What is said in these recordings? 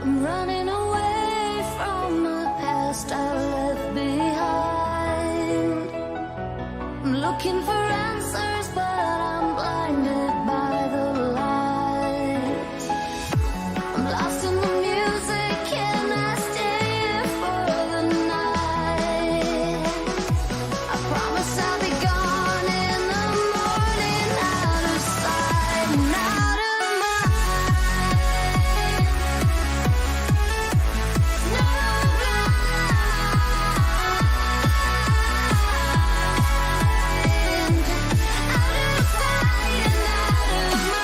I'm running away from the past I left behind. I'm looking for answers, but I'm blinded by the light. I'm lost in the music, can I stay here for the night? I promise I'll be gone in the morning, out of sight and out of mind. No blind, out of sight and out of mind.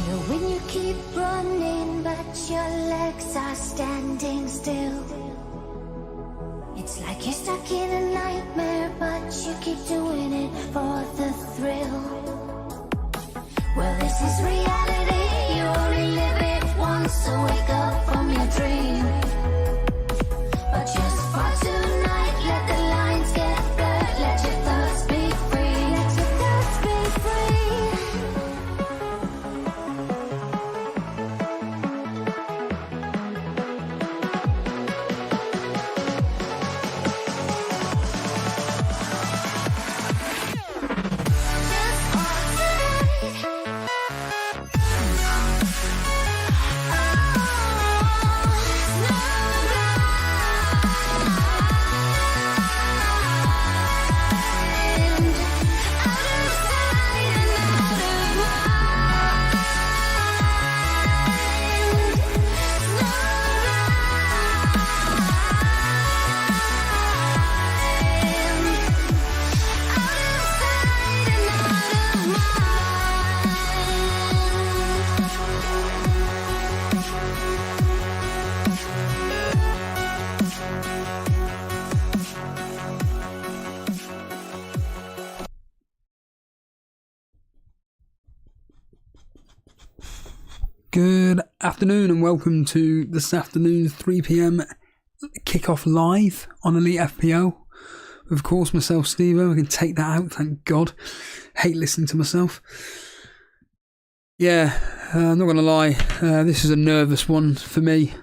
No when you keep running, but your legs are standing still. It's like you're stuck in a nightmare, but you keep doing it for the thrill. Well, this is reality, you only live it once, so wake up from your dream. But just for tonight, let the lines get blurred, let your thoughts be free, let your thoughts be free. Good afternoon and welcome to this afternoon's 3 p.m. kickoff live on Elite FPL. Of course, myself, Steve-O. I can take that out, thank God. Hate listening to myself. Yeah, I'm not going to lie. This is a nervous one for me.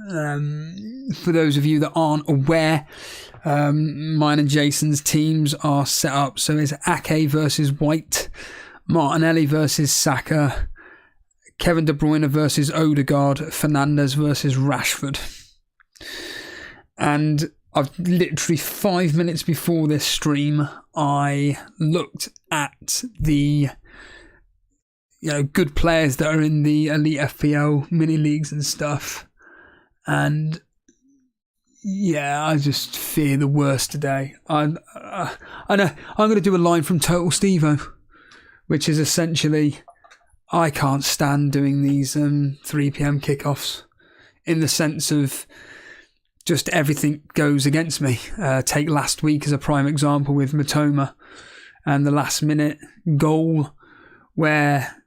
For those of you that aren't aware, mine and Jason's teams are set up. So it's Ake versus White, Martinelli versus Saka, Kevin De Bruyne versus Odegaard, Fernandes versus Rashford. And I've literally 5 minutes before this stream, I looked at the good players that are in the Elite FPL mini leagues and stuff. And yeah, I just fear the worst today. I know I'm going to do a line from Total Steve-O, which is essentially, I can't stand doing these 3 p.m. kickoffs in the sense of just everything goes against me. Take last week as a prime example with Matoma and the last minute goal where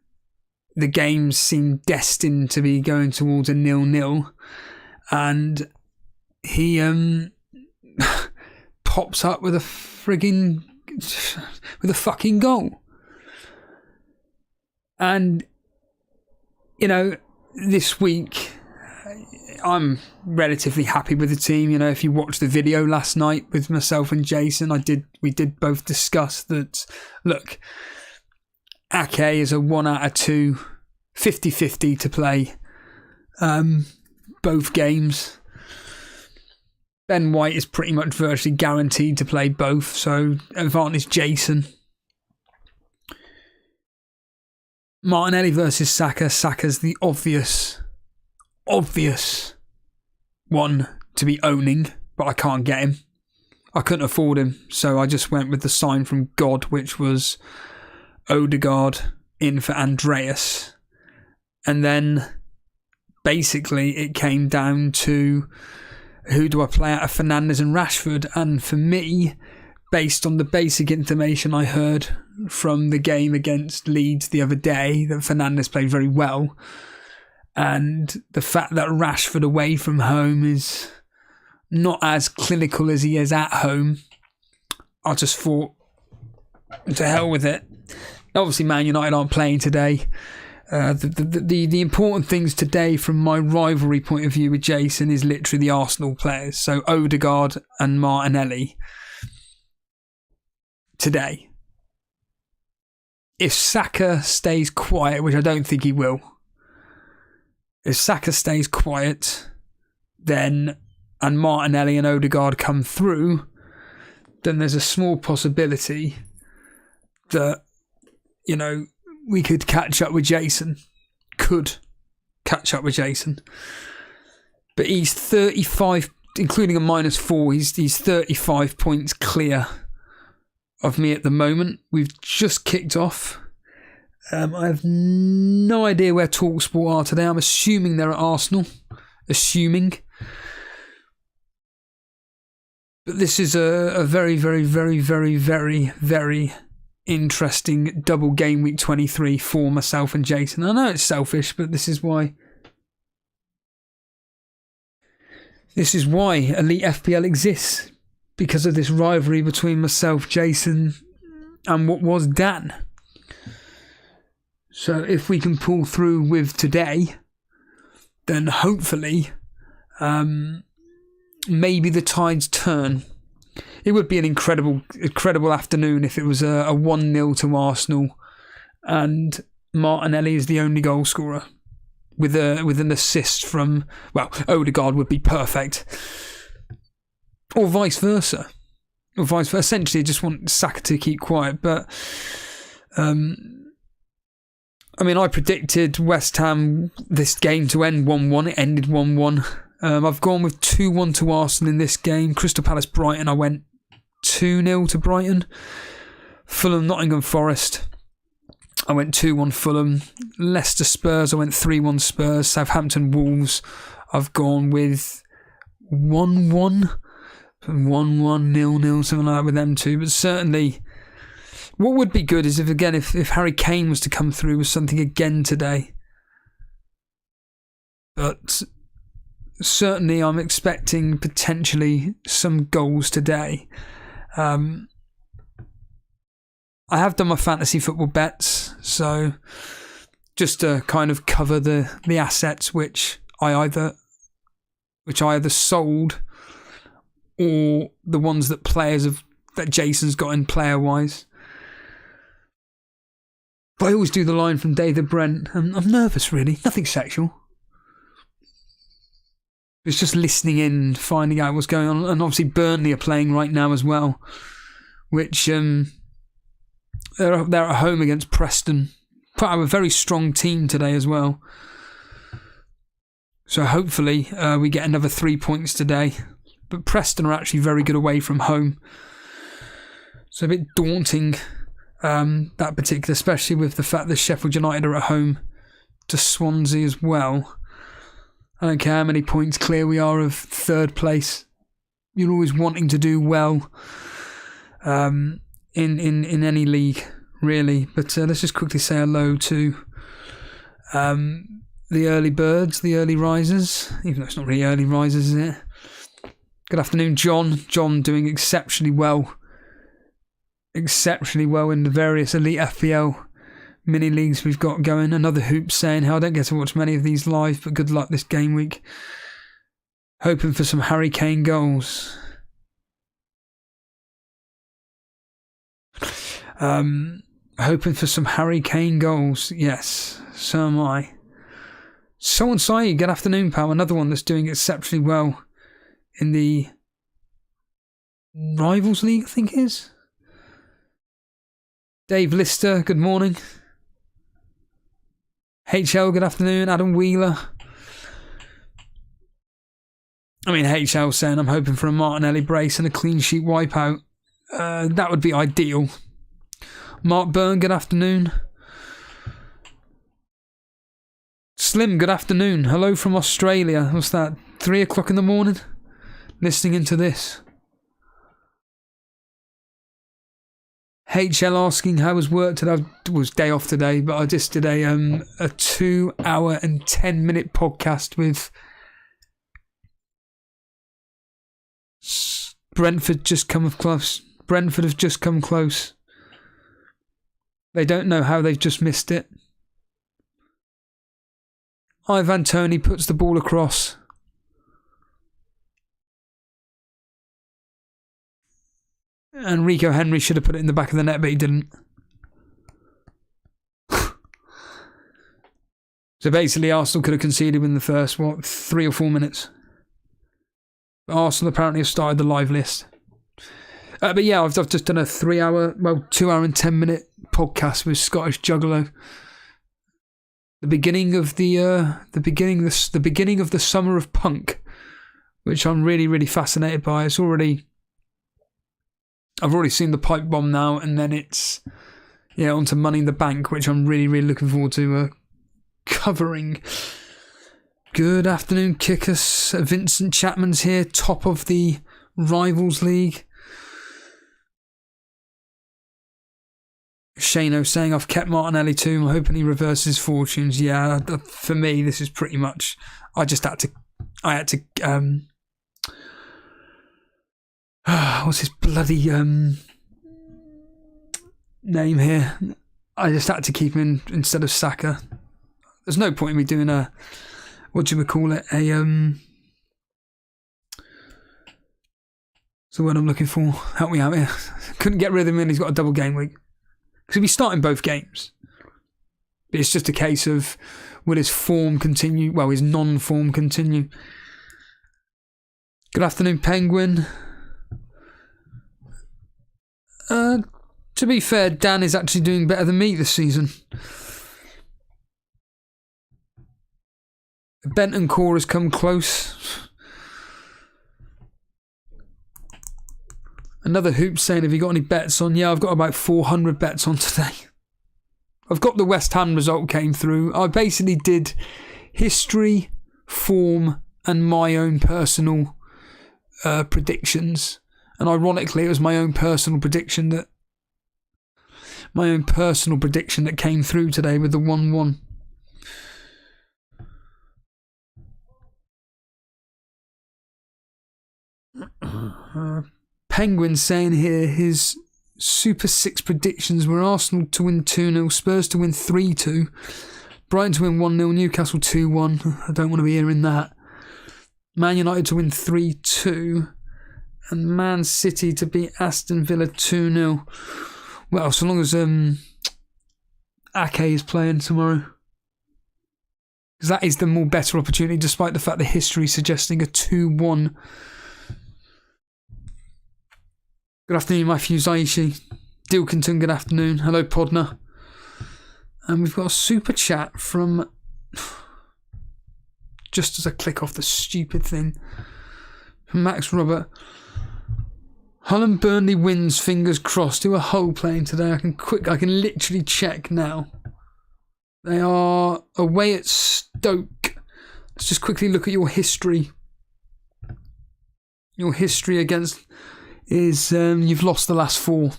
the game seemed destined to be going towards a 0-0 and he pops up with a frigging with a fucking goal. And, you know, this week, I'm relatively happy with the team. You know, if you watched the video last night with myself and Jason, we did both discuss that, look, Ake is a 1 out of 2, 50-50 to play both games. Ben White is pretty much virtually guaranteed to play both, so advantage Jason. Martinelli versus Saka. Saka's the obvious one to be owning, but I can't get him. I couldn't afford him, so I just went with the sign from God, which was Odegaard in for Andreas. And then basically it came down to who do I play out of Fernandes and Rashford? And for me, based on the basic information I heard from the game against Leeds the other day, that Fernandes played very well, and the fact that Rashford away from home is not as clinical as he is at home, I just thought, to hell with it. Obviously, Man United aren't playing today. The important things today from my rivalry point of view with Jason is literally the Arsenal players. So Odegaard and Martinelli today. If Saka stays quiet, which I don't think he will, if Saka stays quiet, then and Martinelli and Odegaard come through, then there's a small possibility that, you know, we could catch up with Jason. But he's 35, including a -4, he's 35 points clear of me at the moment. We've just kicked off. I have no idea where TalkSport are today. I'm assuming they're at Arsenal. But this is a very, very, very, very, very, very interesting double game week 23 for myself and Jason. I know it's selfish, but this is why Elite FPL exists, because of this rivalry between myself, Jason, and what was Dan. So if we can pull through with today, then hopefully maybe the tides turn. It would be an incredible afternoon if it was a 1-0 to Arsenal and Martinelli is the only goal scorer with an assist from, well, Odegaard would be perfect. Or vice versa. Essentially, I just want Saka to keep quiet. But, I mean, I predicted West Ham, this game to end 1-1. It ended 1-1. I've gone with 2-1 to Arsenal in this game. Crystal Palace Brighton, I went 2-0 to Brighton. Fulham Nottingham Forest, I went 2-1 Fulham. Leicester Spurs, I went 3-1 Spurs. Southampton Wolves, I've gone with 1-1, 0-0, something like that with them two. But certainly, what would be good is if Harry Kane was to come through with something again today. But certainly I'm expecting potentially some goals today. I have done my fantasy football bets, so just to kind of cover the assets which I either sold or the ones that that Jason's got in player wise. But I always do the line from David Brent. I'm nervous, really. Nothing sexual. It's just listening in, finding out what's going on. And obviously Burnley are playing right now as well, which they're at home against Preston. Put out a very strong team today as well. So hopefully we get another 3 points today. But Preston are actually very good away from home. So a bit daunting, that particular, especially with the fact that Sheffield United are at home to Swansea as well. I don't care how many points clear we are of third place. You're always wanting to do well in any league, really. But let's just quickly say hello to the early birds, the early risers. Even though it's not really early risers, is it? Good afternoon, John. John doing exceptionally well. exceptionally well in the various elite FPL mini leagues we've got going. Another Hoop saying how I don't get to watch many of these live, but good luck this game week. Hoping for some Harry Kane goals. Hoping for some Harry Kane goals. Yes, so am I. Someone say, good afternoon, pal. Another one that's doing exceptionally well in the Rivals League, I think it is. Dave Lister, good morning. HL, good afternoon. Adam Wheeler. I mean, HL saying I'm hoping for a Martinelli brace and a clean sheet wipeout. That would be ideal. Mark Byrne, good afternoon. Slim, good afternoon. Hello from Australia. What's that? 3 o'clock in the morning? Listening into this. HL asking how was work today. It was day off today, but I just did a 2 hour and 10 minute podcast with Brentford Brentford have just come close. They don't know how they've just missed it. Ivan Toney puts the ball across. And Rico Henry should have put it in the back of the net, but he didn't. So basically, Arsenal could have conceded in the first, 3 or 4 minutes. But Arsenal apparently have started the live list. But yeah, I've just done a 2 hour and 10 minute podcast with Scottish Juggalo. The beginning of the beginning of the summer of punk, which I'm really, really fascinated by. I've already seen the pipe bomb now, and then it's onto Money in the Bank, which I'm really, really looking forward to covering. Good afternoon, Kickers. Vincent Chapman's here, top of the Rivals League. Shano saying I've kept Martinelli too. I'm hoping he reverses fortunes. Yeah, for me, this is pretty much. I had to. What's his bloody name here? I just had to keep him instead of Saka. There's no point in me doing a. What do we call it? What's the word I'm looking for? Help me out here. Couldn't get rid of him, and he's got a double game week. Because he'll be starting both games. But it's just a case of, will his form continue? Well, his non-form continue. Good afternoon, Penguin. To be fair, Dan is actually doing better than me this season. Bentancur has come close. Another Hoop saying, have you got any bets on? Yeah, I've got about 400 bets on today. I've got the West Ham result came through. I basically did history, form, and my own personal predictions. And ironically, it was my own personal prediction that came through today with the 1-1. Penguin saying here his Super 6 predictions were Arsenal to win 2-0, Spurs to win 3-2, Brighton to win 1-0, Newcastle 2-1. I don't want to be hearing that. Man United to win 3-2, and Man City to beat Aston Villa 2-0. Well, so long as Ake is playing tomorrow. Because that is the more better opportunity, despite the fact that history is suggesting a 2-1. Good afternoon, Matthew Zaishi. Dilkington, good afternoon. Hello, Podner. And we've got a super chat from... Just as I click off the stupid thing. From Max Robert. Hull and Burnley wins, fingers crossed. Who are Hull playing today? I can literally check now. They are away at Stoke. Let's just quickly look at your history. Your history against... is you've lost the last 4.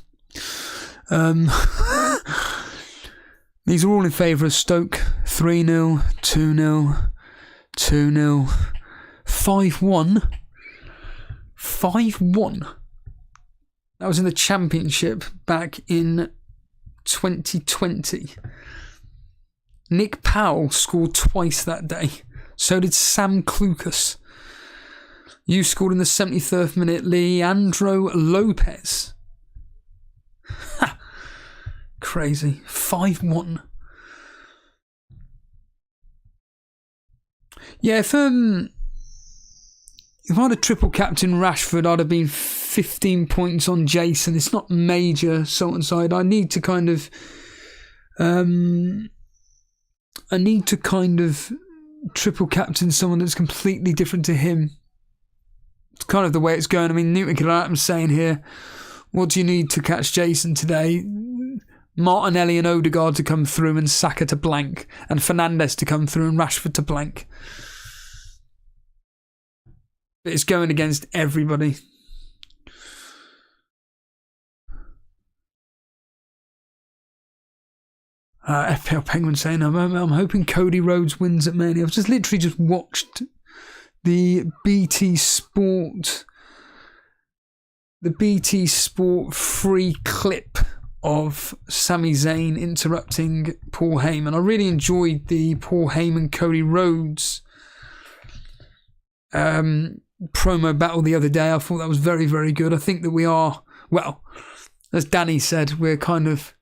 These are all in favour of Stoke. 3-0, 2-0, 2-0, 5-1. 5-1. That was in the Championship back in 2020. Nick Powell scored twice that day. So did Sam Clucas. You scored in the 73rd minute, Leandro Lopez. Crazy. 5-1. Yeah, if I had a triple captain Rashford, I'd have been 15 points on Jason. It's not major salt and side. I need to kind of triple captain someone that's completely different to him. It's kind of the way it's going. I mean, Newton Adams saying here, what do you need to catch Jason today? Martinelli and Odegaard to come through and Saka to blank, and Fernandes to come through and Rashford to blank. But it's going against everybody. FPL Penguin saying, I'm hoping Cody Rhodes wins at Mania. I've literally just watched the BT Sport free clip of Sami Zayn interrupting Paul Heyman. I really enjoyed the Paul Heyman Cody Rhodes promo battle the other day. I thought that was very, very good. I think that we are, well, as Danny said, we're kind of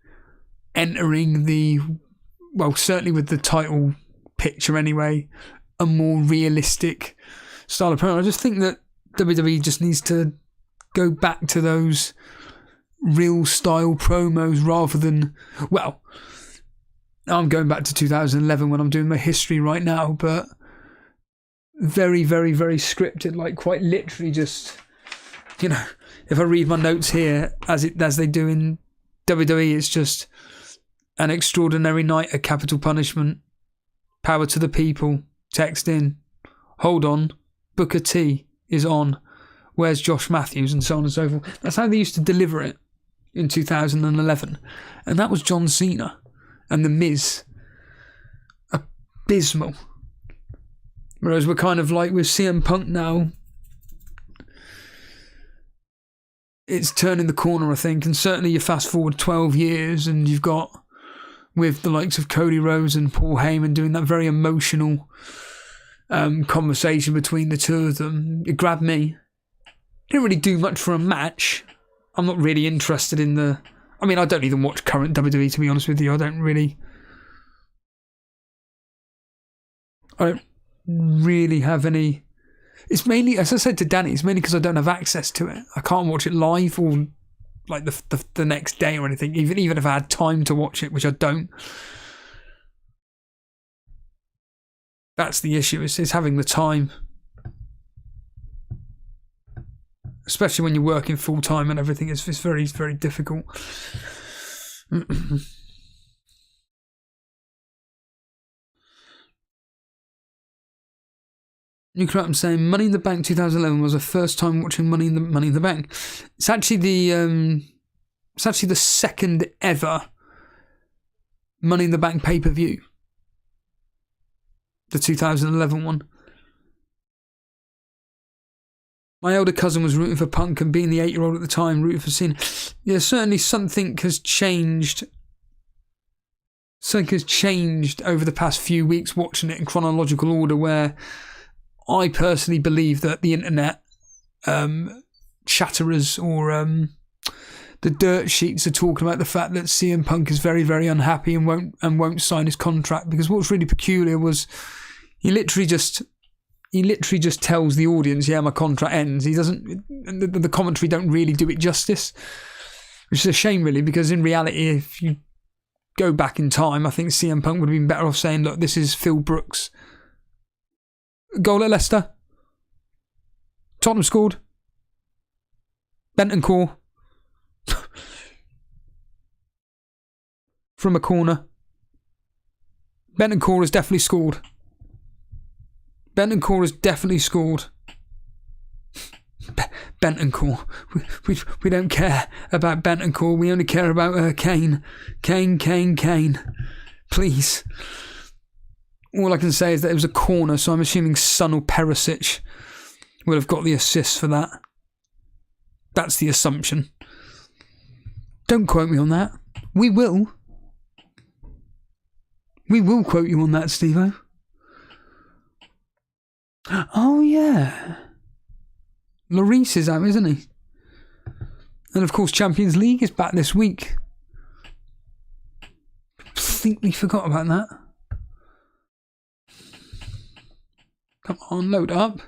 entering certainly with the title picture anyway, a more realistic style of promo. I just think that WWE just needs to go back to those real style promos rather than, well, I'm going back to 2011 when I'm doing my history right now, but very, very, very scripted, like quite literally just, if I read my notes here as they do in WWE, it's just an extraordinary night of capital punishment, power to the people, text in, hold on, Booker T is on, where's Josh Matthews, and so on and so forth. That's how they used to deliver it in 2011. And that was John Cena and The Miz. Abysmal. Whereas we're kind of like with CM Punk now, it's turning the corner, I think. And certainly you fast forward 12 years and you've got, with the likes of Cody Rhodes and Paul Heyman doing that very emotional conversation between the two of them. It grabbed me. Didn't really do much for a match. I'm not really interested in I don't even watch current WWE, to be honest with you. I don't really have any. It's mainly, as I said to Danny, it's mainly because I don't have access to it. I can't watch it live or like the next day or anything, even if I had time to watch it, which I don't. That's the issue, is having the time. Especially when you're working full time and everything, it's very, very difficult. I'm saying Money in the Bank 2011 was the first time watching Money in the Bank. It's actually the second ever Money in the Bank pay-per-view. The 2011 one. My elder cousin was rooting for Punk, and being the 8-year-old at the time, rooting for Cena. Yeah, certainly something has changed. Something has changed over the past few weeks watching it in chronological order, where I personally believe that the internet chatterers or the dirt sheets are talking about the fact that CM Punk is very, very unhappy and won't sign his contract, because what's really peculiar was he literally just tells the audience, yeah, my contract ends. He doesn't. The commentary don't really do it justice, which is a shame, really, because in reality, if you go back in time, I think CM Punk would have been better off saying, look, this is Phil Brooks. Goal at Leicester. Tottenham scored. Bentancur. From a corner. Bentancur has definitely scored. Bentancur has definitely scored. Bentancur. We don't care about Bentancur. We only care about Kane. Kane. Please. All I can say is that it was a corner, so I'm assuming Son or Perisic would have got the assist for that. That's the assumption. Don't quote me on that. We will. We will quote you on that, Steve-O. Oh, yeah. Lloris is out, isn't he? And, of course, Champions League is back this week. Completely forgot about that. Come on, load up.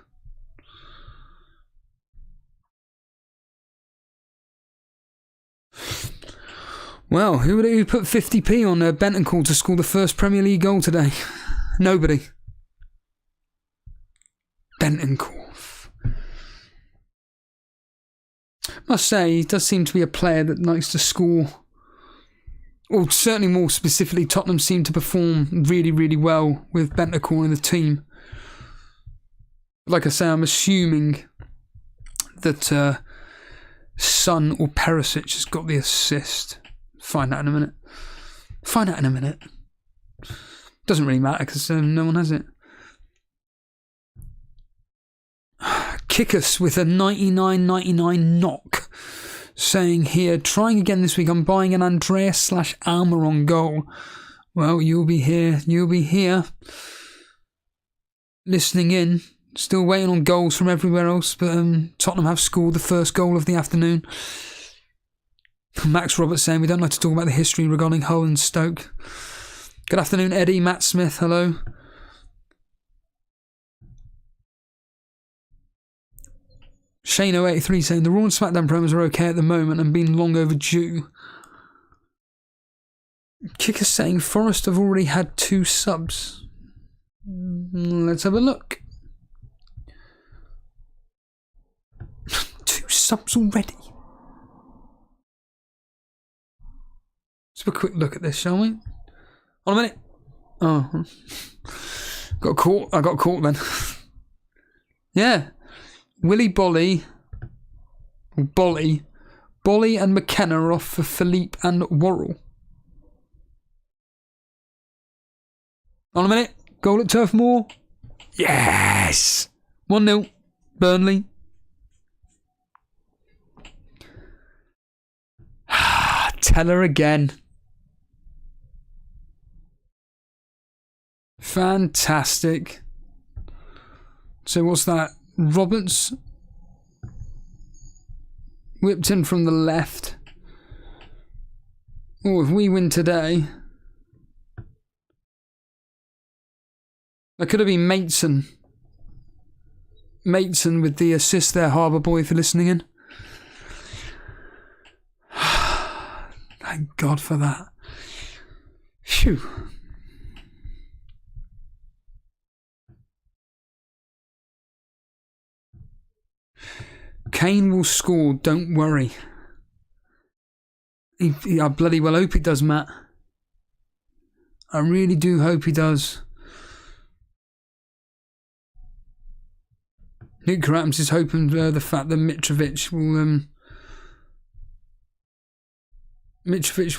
Well, who put 50p on Bentancur to score the first Premier League goal today? Nobody. Bentancur. Must say, he does seem to be a player that likes to score. Or certainly more specifically, Tottenham seem to perform really, really well with Bentancur in the team. Like I say, I'm assuming that Son or Perisic has got the assist. Find out in a minute. Doesn't really matter because no one has it. Kick us with a 99.99 knock. Saying here, trying again this week. I'm buying an Andreas/Almer on goal. Well, you'll be here. Listening in. Still waiting on goals from everywhere else, but Tottenham have scored the first goal of the afternoon. Max Roberts saying we don't like to talk about the history regarding Hull and Stoke. Good afternoon, Eddie. Matt Smith, hello. Shane083 saying the Raw and SmackDown promos are okay at the moment and been long overdue. Kicker saying Forest have already had 2 subs. Let's have a look. 2 subs already. Let's have a quick look at this, shall we? On a minute. Oh. Got caught. I got caught then. Yeah. Willy Bolly and McKenna are off for Philippe and Worrell. On a minute. Goal at Turf Moor. Yes. 1-0. Burnley. Teller again. Fantastic. So what's that? Roberts whipped in from the left. Oh, if we win today, that could have been Mateson. Mateson with the assist there, Harbour Boy, for listening in. Thank God for that. Phew. Kane will score, don't worry. I bloody well hope he does, Matt. I really do hope he does. Nick Adams is hoping the fact that Mitrovic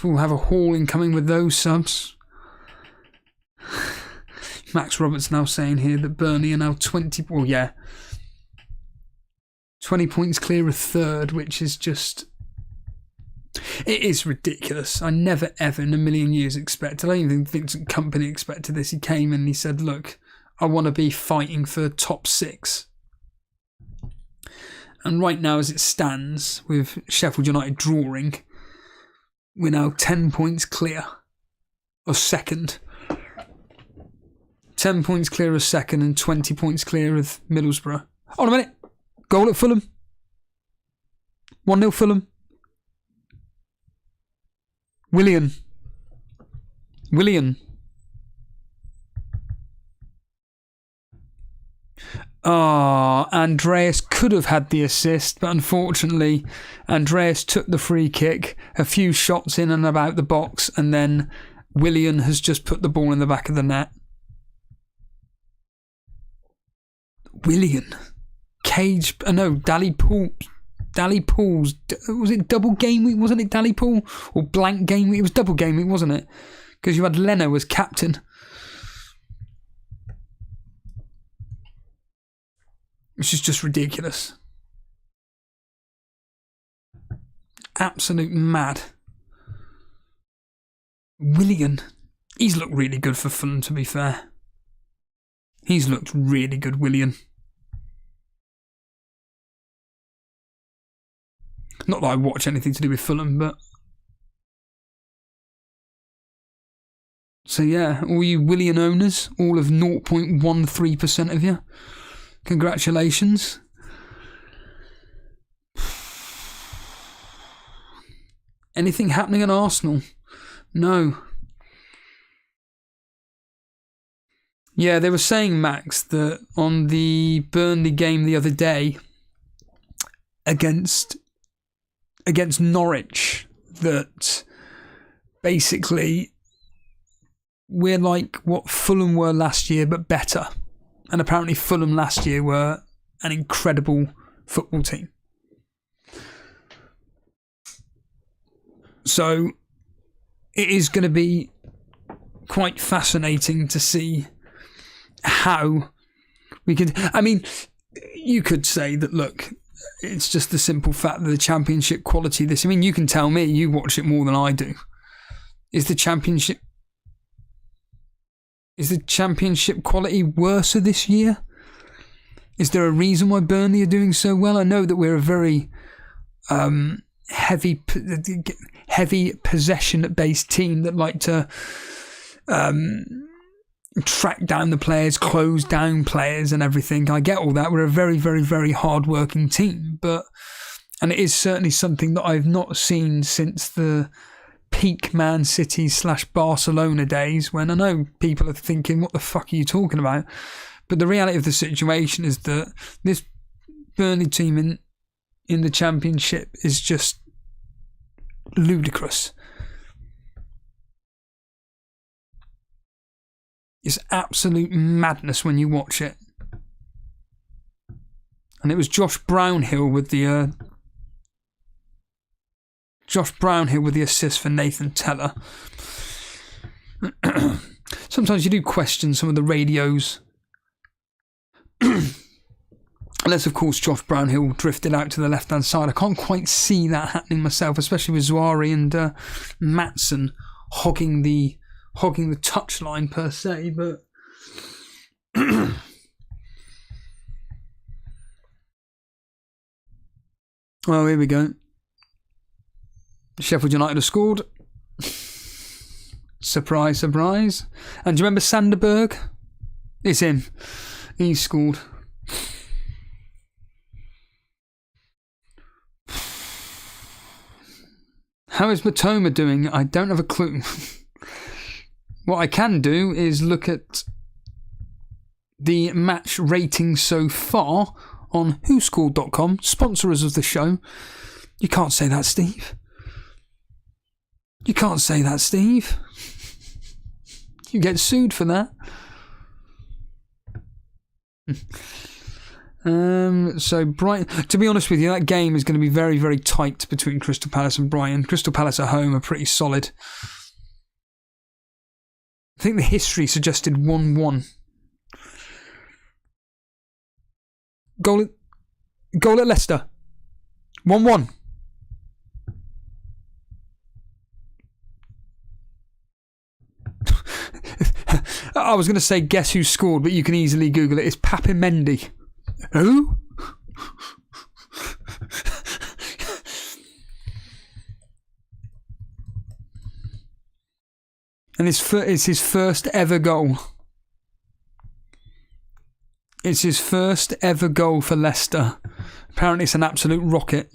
will have a hauling coming with those subs. Max Roberts now saying here that Burnley are now 20... Well, yeah. 20 points clear of third, which is just... It is ridiculous. I never, ever in a million years expected... I don't even think Vincent Kompany expected this. He came and he said, look, I want to be fighting for top 6. And right now, as it stands, with Sheffield United drawing, we're now 10 points clear of second. 10 points clear of second and 20 points clear of Middlesbrough. Hold on a minute. Goal at Fulham. 1-0 Fulham. Willian. Andreas could have had the assist, but unfortunately Andreas took the free kick, a few shots in and about the box, and then Willian has just put the ball in the back of the net. Willian. Dally Pool's, was it double game week? Wasn't it Dally Pool? Or blank game week? It was double game week, wasn't it? Because you had Leno as captain. Which is just ridiculous. Absolute mad. Willian. He's looked really good for Fulham, to be fair. He's looked really good, Willian. Not that I watch anything to do with Fulham, but... So yeah, all you Willian owners, all of 0.13% of you, congratulations. Anything happening at Arsenal? No. Yeah, they were saying, Max, that on the Burnley game the other day against Norwich, that basically we're like what Fulham were last year, but better. And apparently Fulham last year were an incredible football team. So it is going to be quite fascinating to see how we could... I mean, you could say that, look, it's just the simple fact that the Championship quality this... I mean, you can tell me, you watch it more than I do. Is the Championship quality worse this year? Is there a reason why Burnley are doing so well? I know that we're a very heavy possession-based team that like to track down the players, close down players and everything. I get all that. We're a very, very, very hard-working team, and it is certainly something that I've not seen since the peak Man City / Barcelona days, when I know people are thinking, what the fuck are you talking about? But the reality of the situation is that this Burnley team in the Championship is just ludicrous. It's absolute madness when you watch it. And it was Josh Brownhill with the assist for Nathan Teller. Sometimes you do question some of the radios. Unless, of course, Josh Brownhill drifted out to the left-hand side. I can't quite see that happening myself, especially with Zawari and Maatsen hogging the touchline per se. But oh, here we go. Sheffield United have scored. Surprise, surprise. And do you remember Sanderberg? It's him. He scored. How is Matoma doing? I don't have a clue. What I can do is look at the match rating so far on whoscored.com, sponsors of the show. You can't say that, Steve. You can't say that, Steve. You get sued for that. So Brighton, to be honest with you, that game is going to be very, very tight between Crystal Palace and Brighton. Crystal Palace at home are pretty solid. I think the history suggested 1-1. Goal at Leicester. 1-1. I was going to say guess who scored, but you can easily Google it. It's Papimendi. Who? And it's his first ever goal. It's his first ever goal for Leicester. Apparently it's an absolute rocket.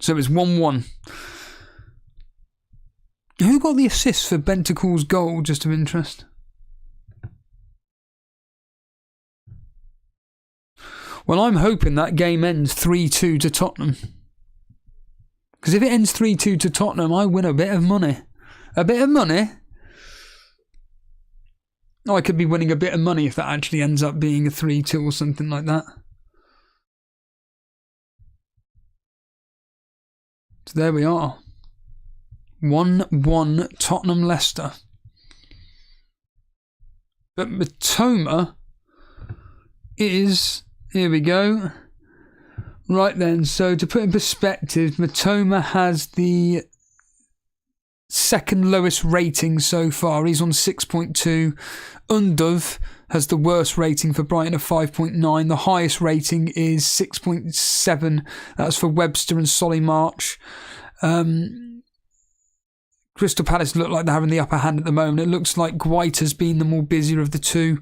So it's 1-1. Who got the assist for Bentacle's goal, just of interest? Well, I'm hoping that game ends 3-2 to Tottenham. Because if it ends 3-2 to Tottenham, I win a bit of money. A bit of money? Oh, I could be winning a bit of money if that actually ends up being a 3-2 or something like that. So there we are. 1-1 Tottenham-Leicester. But Matoma is... Here we go. Right then, so to put in perspective, Matoma has the second lowest rating so far. He's on 6.2. Undov has the worst rating for Brighton of 5.9. The highest rating is 6.7. That's for Webster and Solly March. Crystal Palace look like they're having the upper hand at the moment. It looks like White has been the more busier of the two.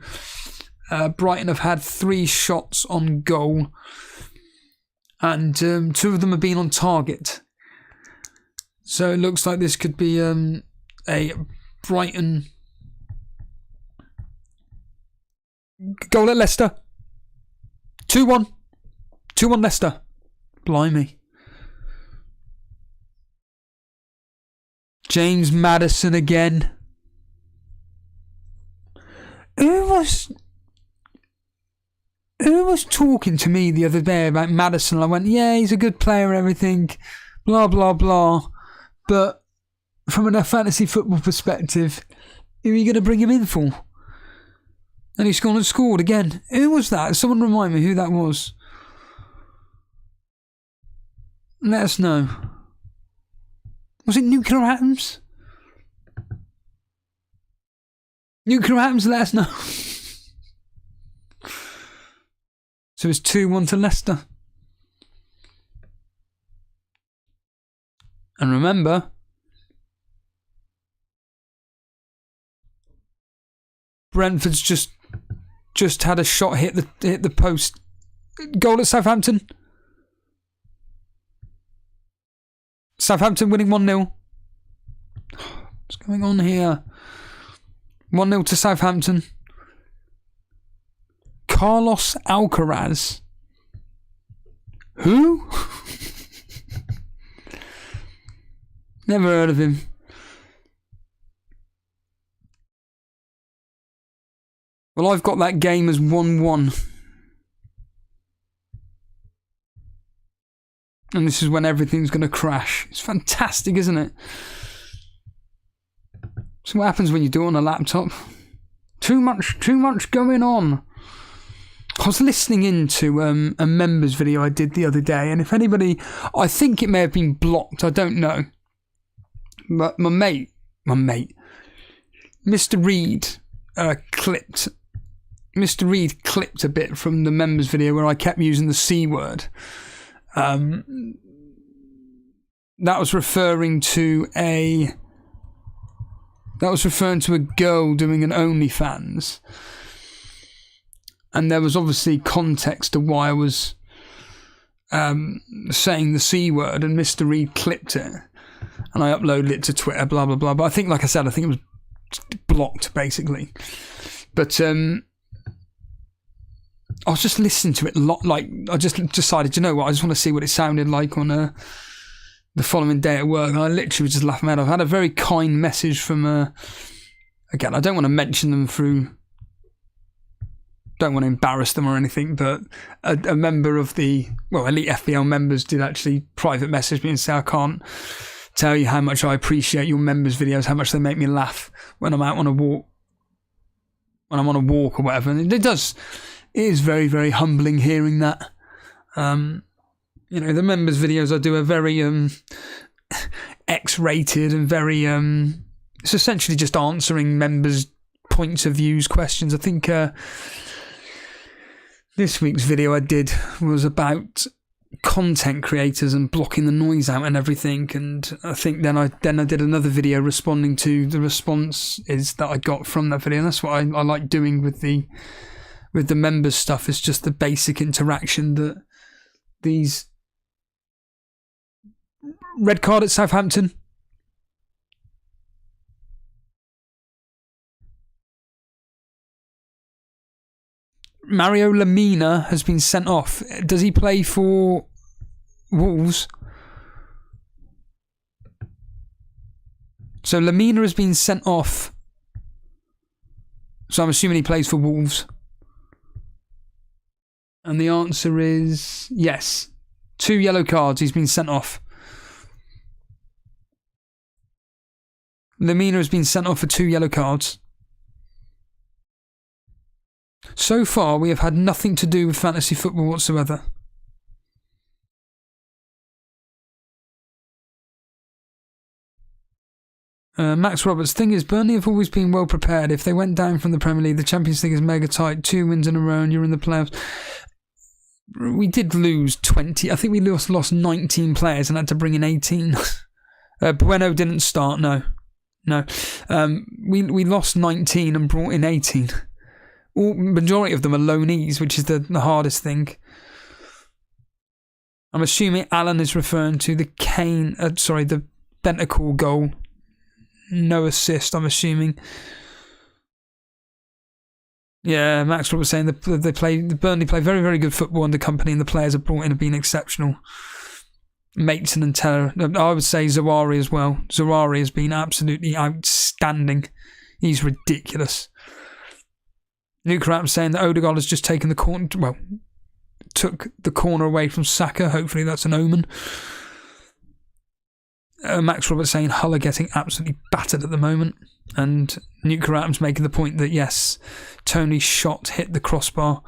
Brighton have had 3 shots on goal, and 2 of them have been on target. So it looks like this could be a Brighton goal at Leicester. 2-1. 2-1 Leicester. Blimey. James Maddison again. Who was talking to me the other day about Maddison? I went, yeah, he's a good player, everything, blah, blah, blah. But from a fantasy football perspective, who are you going to bring him in for? And he's gone and scored again. Who was that? Someone remind me who that was. Let us know. Was it Nuclear Atoms? Nuclear Atoms, let us know. So it's 2-1 to Leicester. And remember, Brentford's just had a shot hit the post. Goal at Southampton. Southampton winning 1-0. What's going on here? 1-0 to Southampton. Carlos Alcaraz. Who? Never heard of him. Well, I've got that game as 1-1. And this is when everything's going to crash. It's fantastic, isn't it? So what happens when you do it on a laptop? Too much going on. I was listening into a members video I did the other day, and if anybody, I think it may have been blocked, I don't know. But my mate, Mr. Reed clipped a bit from the members video where I kept using the C word. That was referring to a girl doing an OnlyFans, and there was obviously context to why I was saying the C word, and Mr. Reed clipped it, and I uploaded it to Twitter, blah blah blah. But I think, like I said, I think it was blocked basically. But I was just listening to it I just decided, you know what, I just want to see what it sounded like on the following day at work, and I literally was just laughing out. I've had a very kind message from again, I don't want to mention them don't want to embarrass them or anything, but a member of the Elite FPL members did actually private message me and say, I can't tell you how much I appreciate your members videos, how much they make me laugh when I'm out on a walk, or whatever. And it is very, very humbling hearing that. The members videos I do are very X-rated and very it's essentially just answering members' points of views, questions. I think this week's video I did was about content creators and blocking the noise out and everything, and I think then I did another video responding to the responses that I got from that video, and that's what I like doing with the members stuff. It's just the basic interaction that these red card at Southampton. Mario Lemina has been sent off. Does he play for Wolves? So Lemina has been sent off. So I'm assuming he plays for Wolves. And the answer is yes. 2 yellow cards. He's been sent off. Lemina has been sent off for 2 yellow cards. So far, we have had nothing to do with fantasy football whatsoever. Max Roberts, thing is, Burnley have always been well prepared. If they went down from the Premier League, the Champions League is mega tight. 2 wins in a row and you're in the playoffs. We did lose 20. I think we lost 19 players and had to bring in 18. Bueno didn't start, no. We lost 19 and brought in 18. Majority of them are loanees, which is the hardest thing. I'm assuming Alan is referring to the the Bentancur goal. No assist, I'm assuming. Yeah, Max was saying the Burnley play very, very good football under company, and the players have brought in have been exceptional. Maitson and Teller. I would say Zawari as well. Zawari has been absolutely outstanding. He's ridiculous. Nuke Ram saying that Odegaard has just taken the corner. Well, took the corner away from Saka. Hopefully that's an omen. Max Roberts saying Hull are getting absolutely battered at the moment. And Nuke Ram's making the point that yes, Tony's shot hit the crossbar.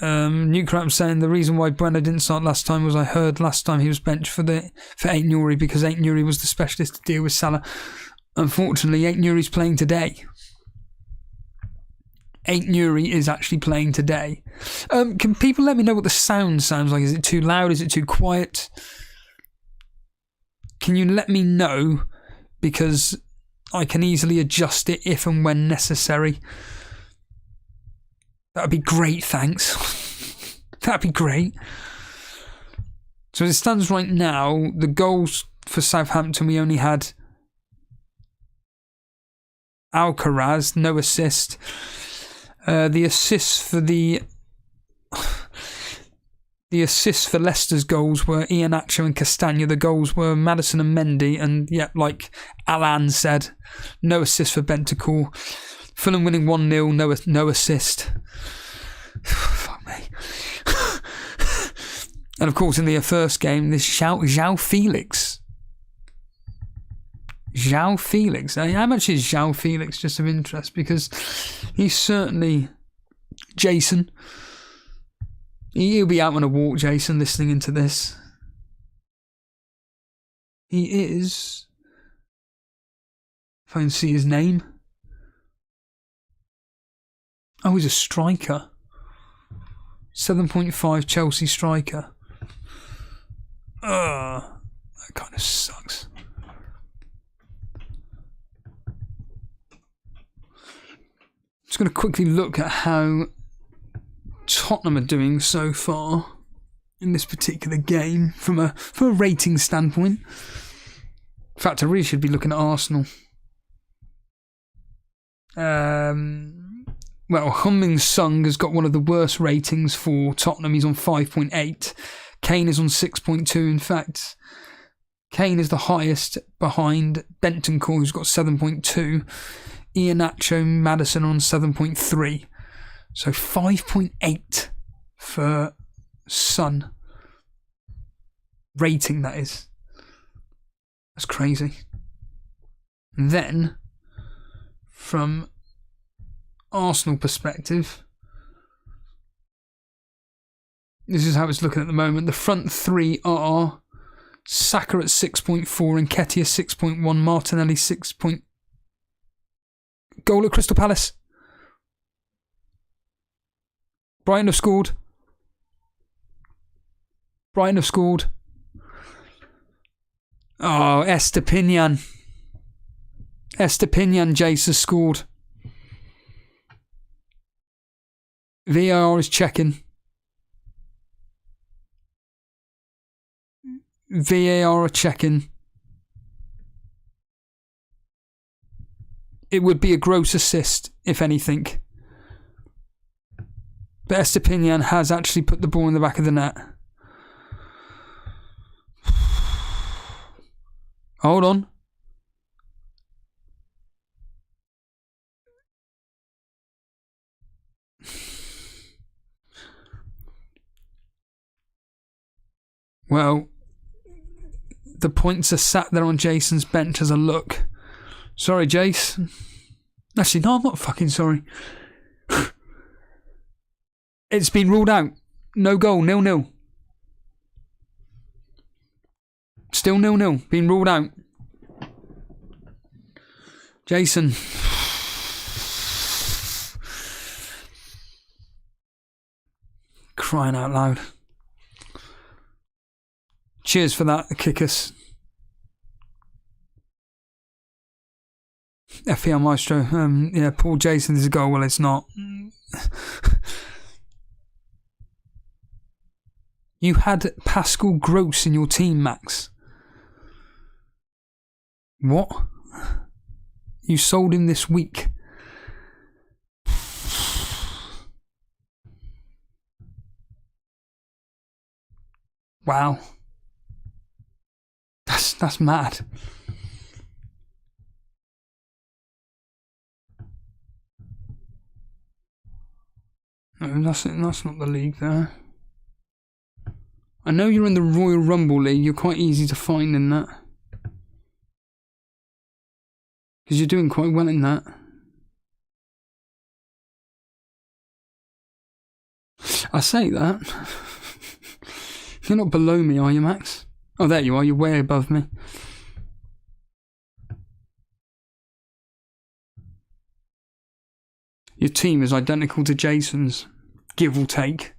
Nuke Ram saying the reason why Bueno didn't start last time was I heard last time he was benched for Aït-Nouri because Aït-Nouri was the specialist to deal with Salah. Unfortunately, Aït-Nouri's playing today. Aït-Nouri is actually playing today. Can people let me know what the sound sounds like? Is it too loud? Is it too quiet? Can you let me know? Because I can easily adjust it if and when necessary. That would be great, thanks. That'd be great. So as it stands right now, the goals for Southampton, we only had Alcaraz, no assist. The assists for Leicester's goals were Iheanacho and Castagna. The goals were Maddison and Mendy. And yeah, like Alan said, no assist for Bentancur. Fulham winning 1-0, no assist. Fuck me. And of course, in the first game, this João Felix. João Felix. How much is João Felix? Just of interest, because he's certainly Jason. He'll be out on a walk, Jason, listening into this. He is. If I can see his name. Oh, he's a striker. 7.5 Chelsea striker. That kind of sucks. Just going to quickly look at how Tottenham are doing so far in this particular game from a rating standpoint. In fact, I really should be looking at Arsenal. Well, Humming Sung has got one of the worst ratings for Tottenham. He's on 5.8. Kane is on 6.2. In fact, Kane is the highest behind Bentancur, who's got 7.2. Iheanacho, Maddison on 7.3. So 5.8 for Son. Rating, that is. That's crazy. And then, from Arsenal perspective, this is how it's looking at the moment. The front three are Saka at 6.4, Nketiah 6.1, Martinelli 6. Goal at Crystal Palace. Brighton have scored. Brighton have scored. Oh, Estepinian. Jace has scored. VAR is checking. VAR are checking. It would be a gross assist, if anything. But Estepinian has actually put the ball in the back of the net. Hold on. Well, the points are sat there on Jason's bench as a look. Sorry, Jace. Actually, no, I'm not fucking sorry. It's been ruled out. No goal, 0-0. Still 0-0. Been ruled out. Jason. Crying out loud. Cheers for that, Kickers. FPL Maestro. Yeah, Paul Jason is a goal. Well, it's not. You had Pascal Gross in your team, Max. What? You sold him this week. Wow. That's mad. No, that's not the league there. I know you're in the Royal Rumble League. You're quite easy to find in that. Because you're doing quite well in that. I say that. You're not below me, are you, Max? Oh, there you are. You're way above me. Your team is identical to Jason's, give or take.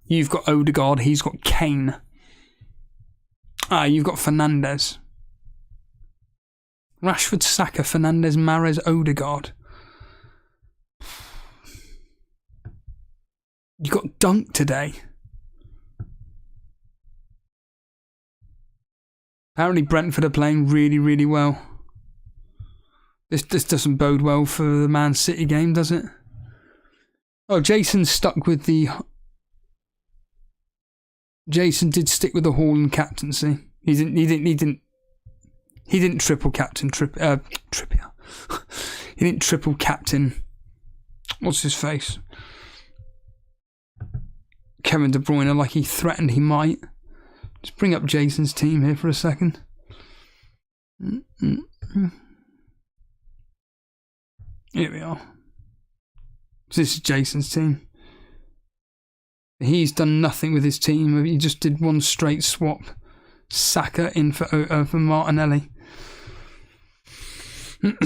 You've got Odegaard, he's got Kane. You've got Fernandes. Rashford, Saka, Fernandes, Mahrez, Odegaard. You got Dunk today. Apparently Brentford are playing really, really well. This doesn't bode well for the Man City game, does it? Oh, Jason's stuck with the... Jason did stick with the Haaland captaincy. He didn't triple captain Trippier. He didn't triple captain. What's his face? Kevin De Bruyne, like he threatened he might. Just bring up Jason's team here for a second. Here we are. This is Jason's team. He's done nothing with his team. He just did one straight swap. Saka in for Martinelli. But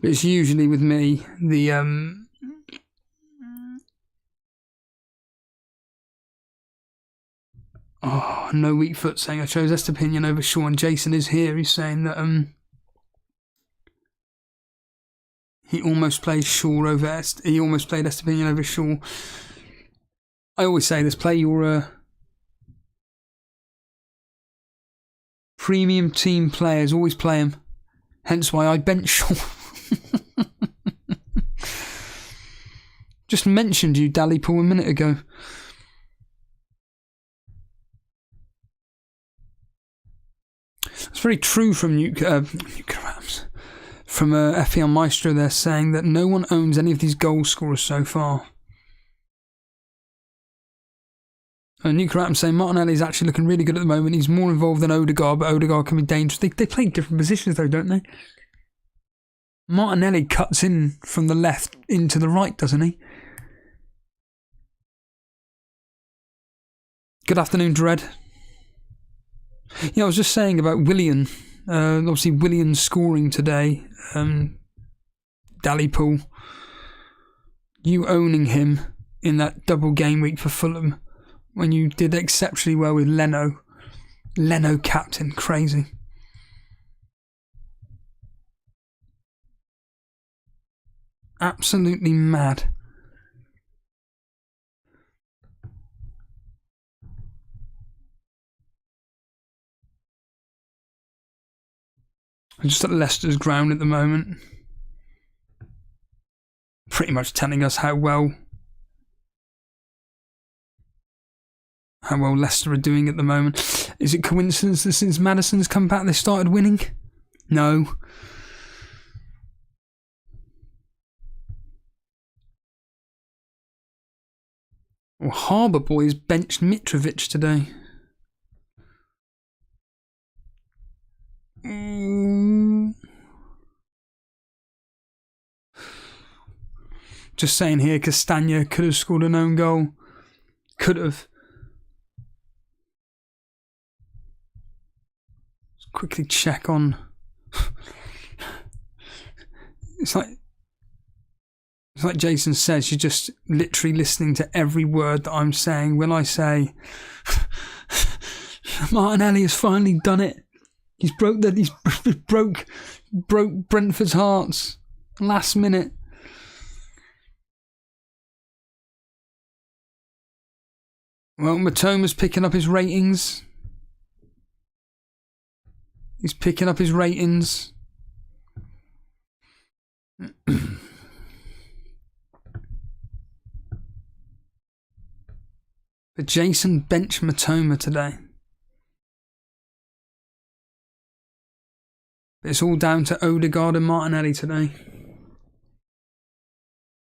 it's usually with me the no weak foot saying I chose Estepinian over Shaw, and Jason is here. He's saying that he almost played Shaw over he almost played Estepinian over Shaw. I always say this: play your premium team players. Always play them. Hence why I bench Shaw. Just mentioned you, Dallypool, a minute ago. It's very true from from FPL Maestro. They're saying that no one owns any of these goal scorers so far. Nuclear saying Martinelli is actually looking really good at the moment. He's more involved than Odegaard, but Odegaard can be dangerous. They play different positions though, don't they? Martinelli cuts in from the left into the right, doesn't he? Good afternoon, Dread. Yeah, I was just saying about Willian. Obviously, Willian scoring today. Dallypool. You owning him in that double game week for Fulham when you did exceptionally well with Leno. Leno captain, crazy. Absolutely mad. I'm just at Leicester's ground at the moment. Pretty much telling us how well Leicester are doing at the moment. Is it coincidence that since Maddison's come back they started winning? No. Well, Harbour Boys benched Mitrovic today. Just saying here, Castagna could have scored an own goal. Could have. Let's quickly check on. It's like Jason says, you're just literally listening to every word that I'm saying. When I say Martinelli has finally done it, he's broke Brentford's hearts last minute. Well, Matoma's picking up his ratings. He's picking up his ratings. But Jason benched Matoma today. It's all down to Odegaard and Martinelli today.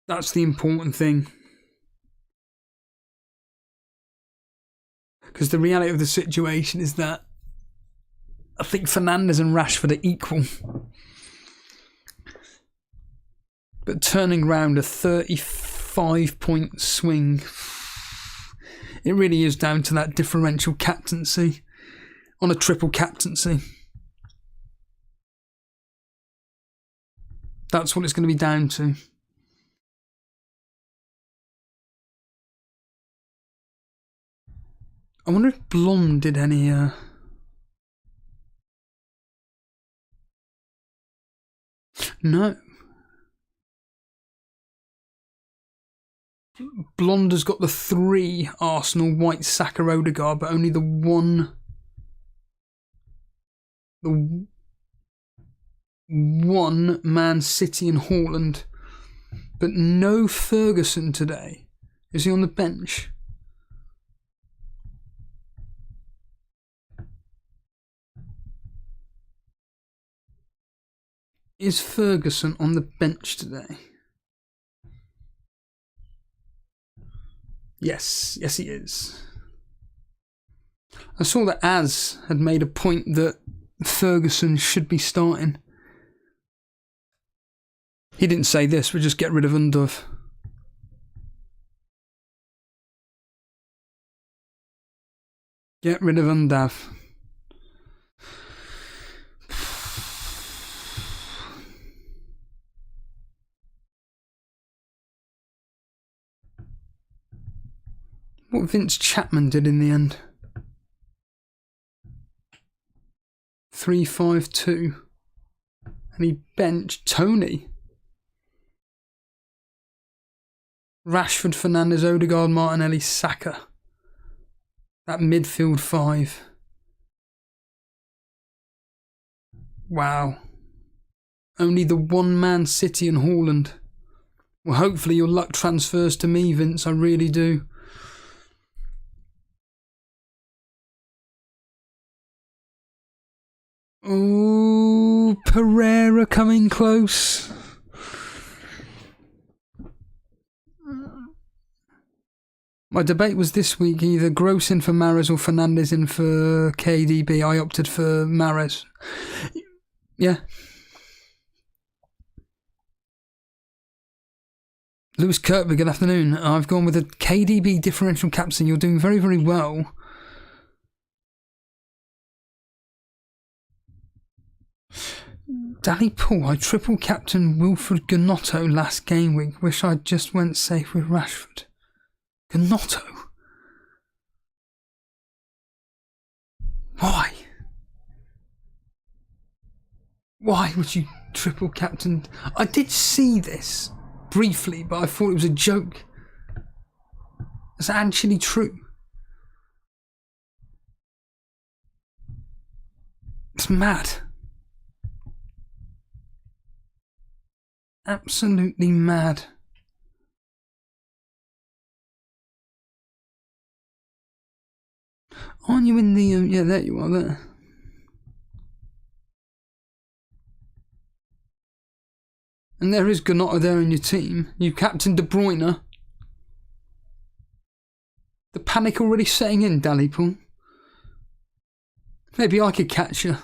That's the important thing. Because the reality of the situation is that I think Fernandes and Rashford are equal. But turning around a 35-point swing, it really is down to that differential captaincy on a triple captaincy. That's what it's going to be down to. I wonder if Blom did any... No. Blonder's got the 3 Arsenal, White, Saka, Odegaard, but only the one Man City and Haaland. But no Ferguson today. Is he on the bench? Is Ferguson on the bench today? Yes, he is. I saw that Az had made a point that Ferguson should be starting. He didn't say this, but just get rid of Undav. Get rid of Undav. What Vince Chapman did in the end. 3-5-2. And he benched Tony. Rashford, Fernandes, Odegaard, Martinelli, Saka. That midfield 5. Wow. Only the one Man City and Haaland. Well, hopefully your luck transfers to me, Vince. I really do. Oh, Pereira coming close. My debate was this week either Gross in for Mahrez or Fernandes in for KDB. I opted for Mahrez. Yeah. Lewis Kirkby, good afternoon. I've gone with a KDB differential captain. You're doing very, very well. Dally Paul, I triple captain Wilfred Gnotto last game week. Wish I just went safe with Rashford. Gnotto? Why? Why would you triple captain? I did see this briefly, but I thought it was a joke. Is that actually true? It's mad. Absolutely mad. Aren't you in the... yeah, there you are, there. And there is Gnotto there in your team. You captain De Bruyne. The panic already setting in, Dallypool. Maybe I could catch you.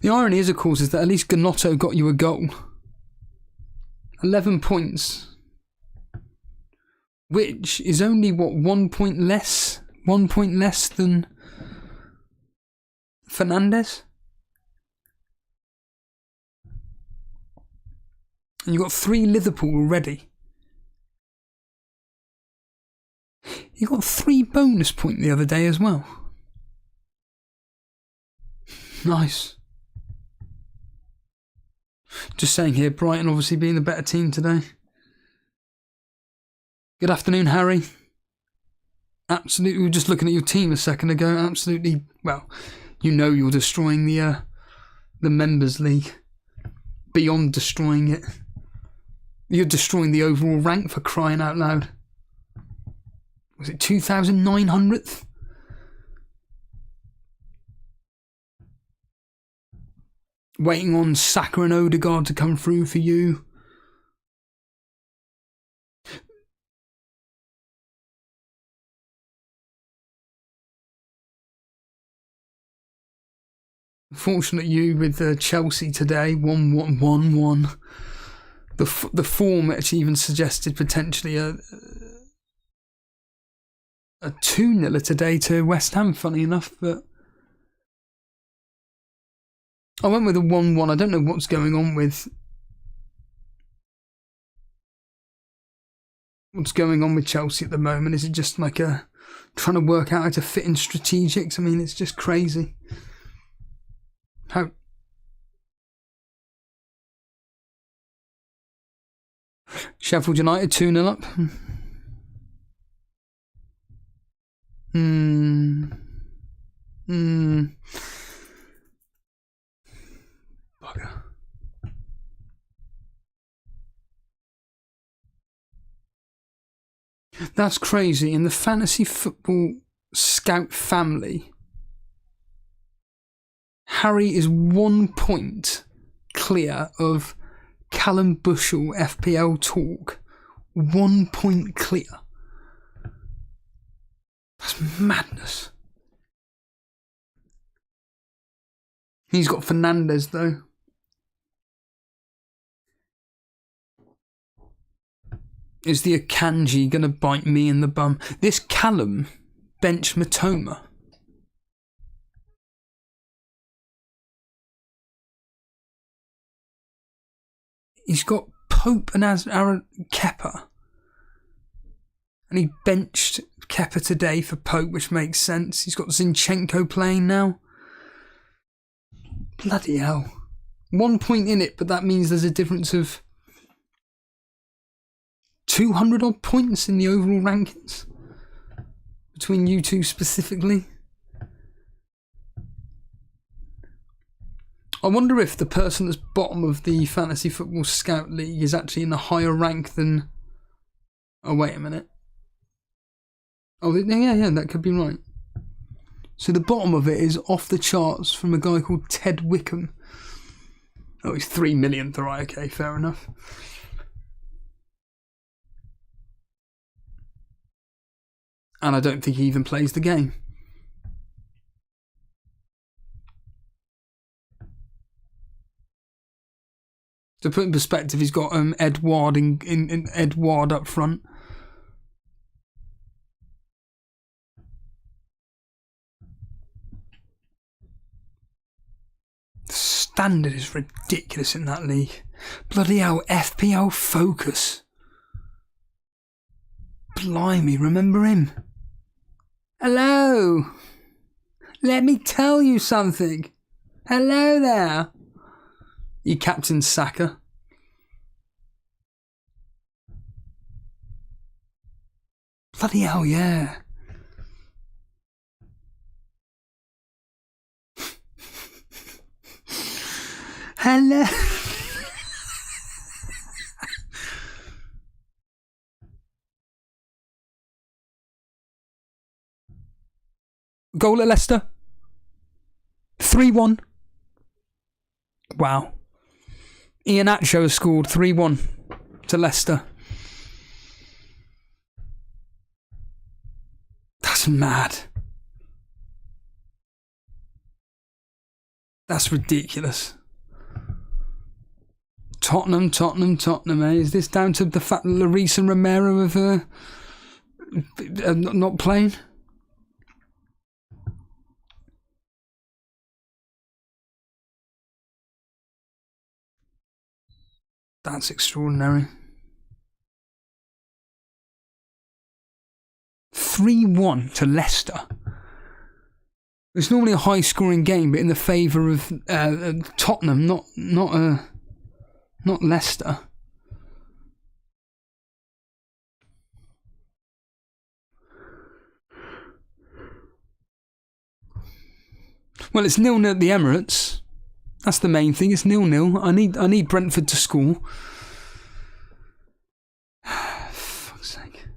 The irony is, of course, is that at least Gnotto got you a goal. 11 points. Which is only, what, 1 point less? 1 point less than Fernandes. And you got 3 Liverpool already. You got 3 bonus point the other day as well. Nice. Just saying here, Brighton obviously being the better team today. Good afternoon, Harry. Absolutely, we were just looking at your team a second ago. Absolutely, well, you know you're destroying the members league. Beyond destroying it. You're destroying the overall rank, for crying out loud. Was it 2,900th? Waiting on Saka and Odegaard to come through for you. Fortunate you with Chelsea today, 1-1-1-1. The form actually even suggested potentially a 2-0 today to West Ham, funny enough, but I went with a 1-1. I don't know what's going on with Chelsea at the moment. Is it just like trying to work out how to fit in strategics? I mean, it's just crazy. How Sheffield United 2-0 up. Bugger. That's crazy. In the fantasy football scout family, Harry is 1 point clear of Callum Bushell FPL talk. 1 point clear. That's madness. He's got Fernandes though. Is the Akanji going to bite me in the bum? This Callum bench Matoma. He's got Pope and Aaron Kepa. And he benched Kepa today for Pope, which makes sense. He's got Zinchenko playing now. Bloody hell. 1 point in it, but that means there's a difference of 200 odd points in the overall rankings between you two specifically. I wonder if the person that's bottom of the Fantasy Football Scout League is actually in a higher rank than... Oh, wait a minute. Oh, yeah, that could be right. So the bottom of it is off the charts from a guy called Ted Wickham. Oh, he's 3 millionth, right, okay, fair enough. And I don't think he even plays the game. To put in perspective, he's got Edouard in Edouard up front. The standard is ridiculous in that league. Bloody hell, FPL Focus. Blimey, remember him? Hello. Let me tell you something. Hello there. You captain Saka. Bloody hell, yeah. Hello. Goal at Leicester. 3-1. Wow. Iheanacho has scored 3-1 to Leicester. That's mad. That's ridiculous. Tottenham, eh? Is this down to the fact that Lloris and Romero have not playing? That's extraordinary. 3-1 to Leicester. It's normally a high-scoring game, but in the favour of Tottenham, not Leicester. Well, it's 0-0 at the Emirates. That's the main thing. It's 0-0. I need Brentford to score. Fuck's sake.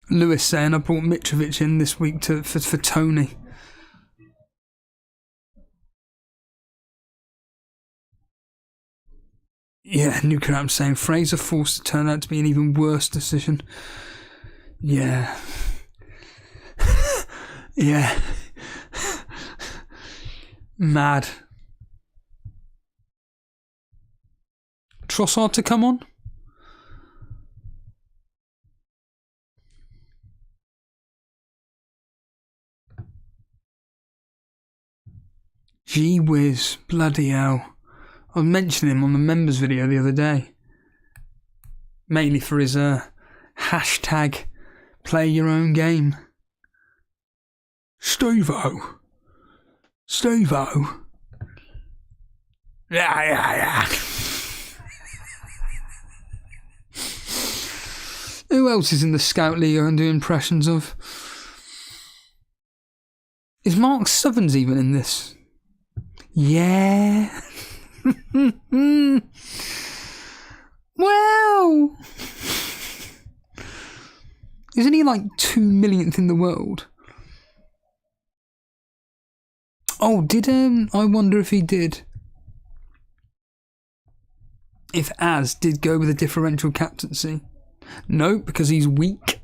Lewis saying I brought Mitrovic in this week for Tony. Yeah, Nukaram saying Fraser forced to turn out to be an even worse decision. Yeah. Yeah. Mad. Trossard to come on? Gee whiz, bloody hell. I mentioned him on the members video the other day. Mainly for his hashtag play your own game. Steve-O. Yeah. Who else is in the Scout League and do impressions of? Is Mark Southerns even in this? Yeah. Well, isn't he like 2 millionth in the world? Oh, did I wonder if he did. If Az did go with a differential captaincy. No, because he's weak.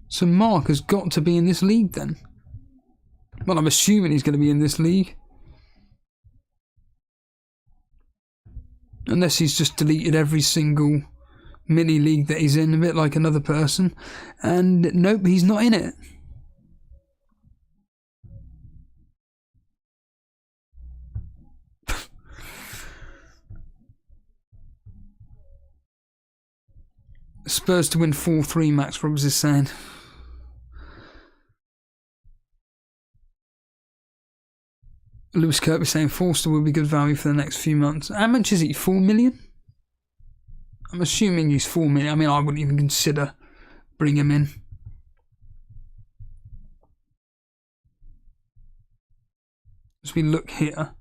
So Mark has got to be in this league then. Well, I'm assuming he's going to be in this league. Unless he's just deleted every single mini league that he's in, a bit like another person. And nope, he's not in it. Spurs to win 4-3, Max Roberts is saying. Lewis Kirby saying Forster will be good value for the next few months. How much is he? 4 million? I'm assuming he's 4 million. I mean, I wouldn't even consider bringing him in. As we look here.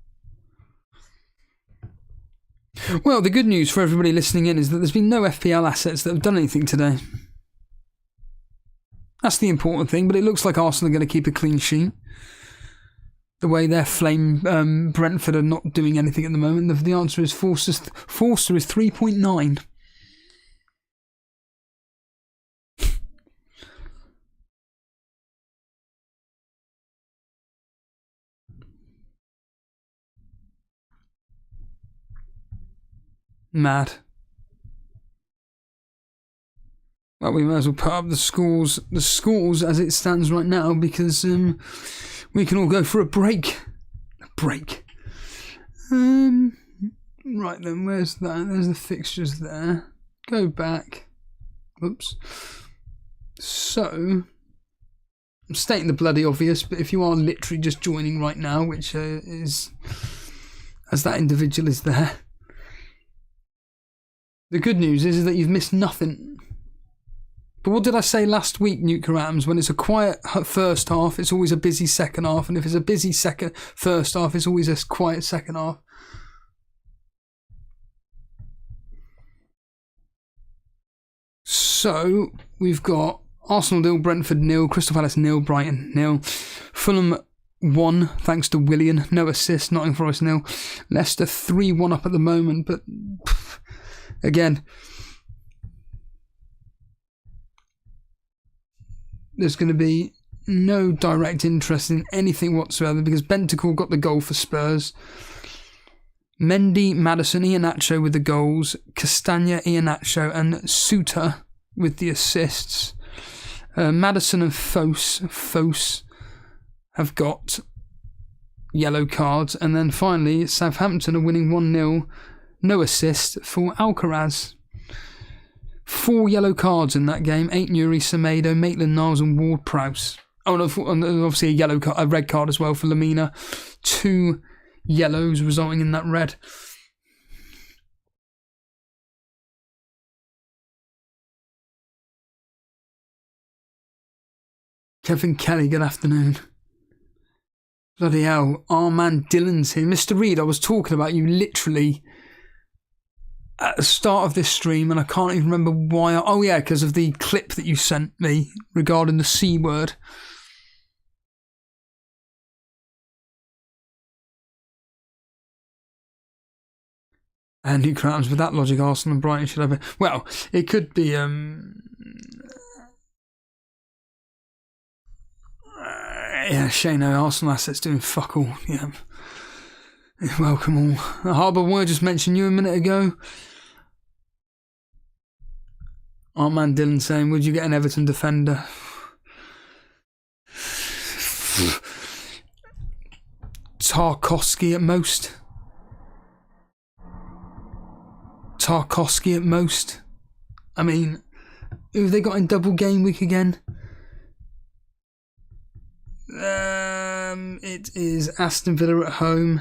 Well, the good news for everybody listening in is that there's been no FPL assets that have done anything today. That's the important thing, but it looks like Arsenal are going to keep a clean sheet. The way their flame Brentford are not doing anything at the moment. The answer is Forster is 3.9. Mad. Well, we might as well put up the scores as it stands right now, because we can all go for a break. Right then, where's that? There's the fixtures there. Go back. Oops. So, I'm stating the bloody obvious, but if you are literally just joining right now, which is as that individual is there, the good news is that you've missed nothing. But what did I say last week, Nukerams? When it's a quiet first half, it's always a busy second half. And if it's a busy first half, it's always a quiet second half. So, we've got Arsenal 0, Brentford 0, Crystal Palace 0, Brighton 0, Fulham 1, thanks to Willian, no assist, Nottingham Forest 0, Leicester 3-1 up at the moment, but again, there's going to be no direct interest in anything whatsoever, because Bentancur got the goal for Spurs. Mendy, Maddison, Iheanacho with the goals. Castagna, Iheanacho and Suter with the assists. Maddison and Fos have got yellow cards. And then finally, Southampton are winning 1-0. No assist for Alcaraz. 4 yellow cards in that game. 8 Nuri, Semedo, Maitland-Niles and Ward-Prowse. Oh, no, obviously a red card as well for Lamina. 2 yellows resulting in that red. Kevin Kelly, good afternoon. Bloody hell, our man Dylan's here. Mr. Reed, I was talking about you literally at the start of this stream, and I can't even remember why. Oh yeah, because of the clip that you sent me regarding the C word. Andy Crowns, with that logic, Arsenal and Brighton should have it. Well, it could be yeah, Shane, Arsenal assets doing fuck all. Yeah. Welcome all. Harbour Word just mentioned you a minute ago. Our man Dylan saying, would you get an Everton defender? Tarkowski at most. Tarkowski at most. I mean, who have they got in double game week again? It is Aston Villa at home.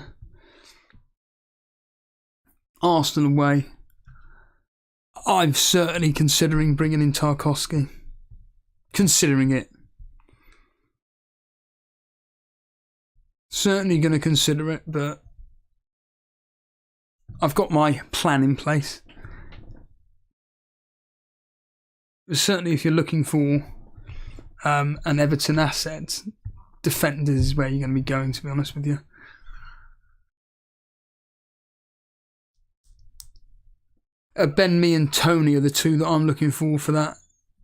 Arsenal away. I'm certainly considering bringing in Tarkowski. Considering it. Certainly going to consider it, but I've got my plan in place. But certainly if you're looking for an Everton asset, defenders is where you're going to be going, to be honest with you. Ben Mee and Tony are the two that I'm looking for that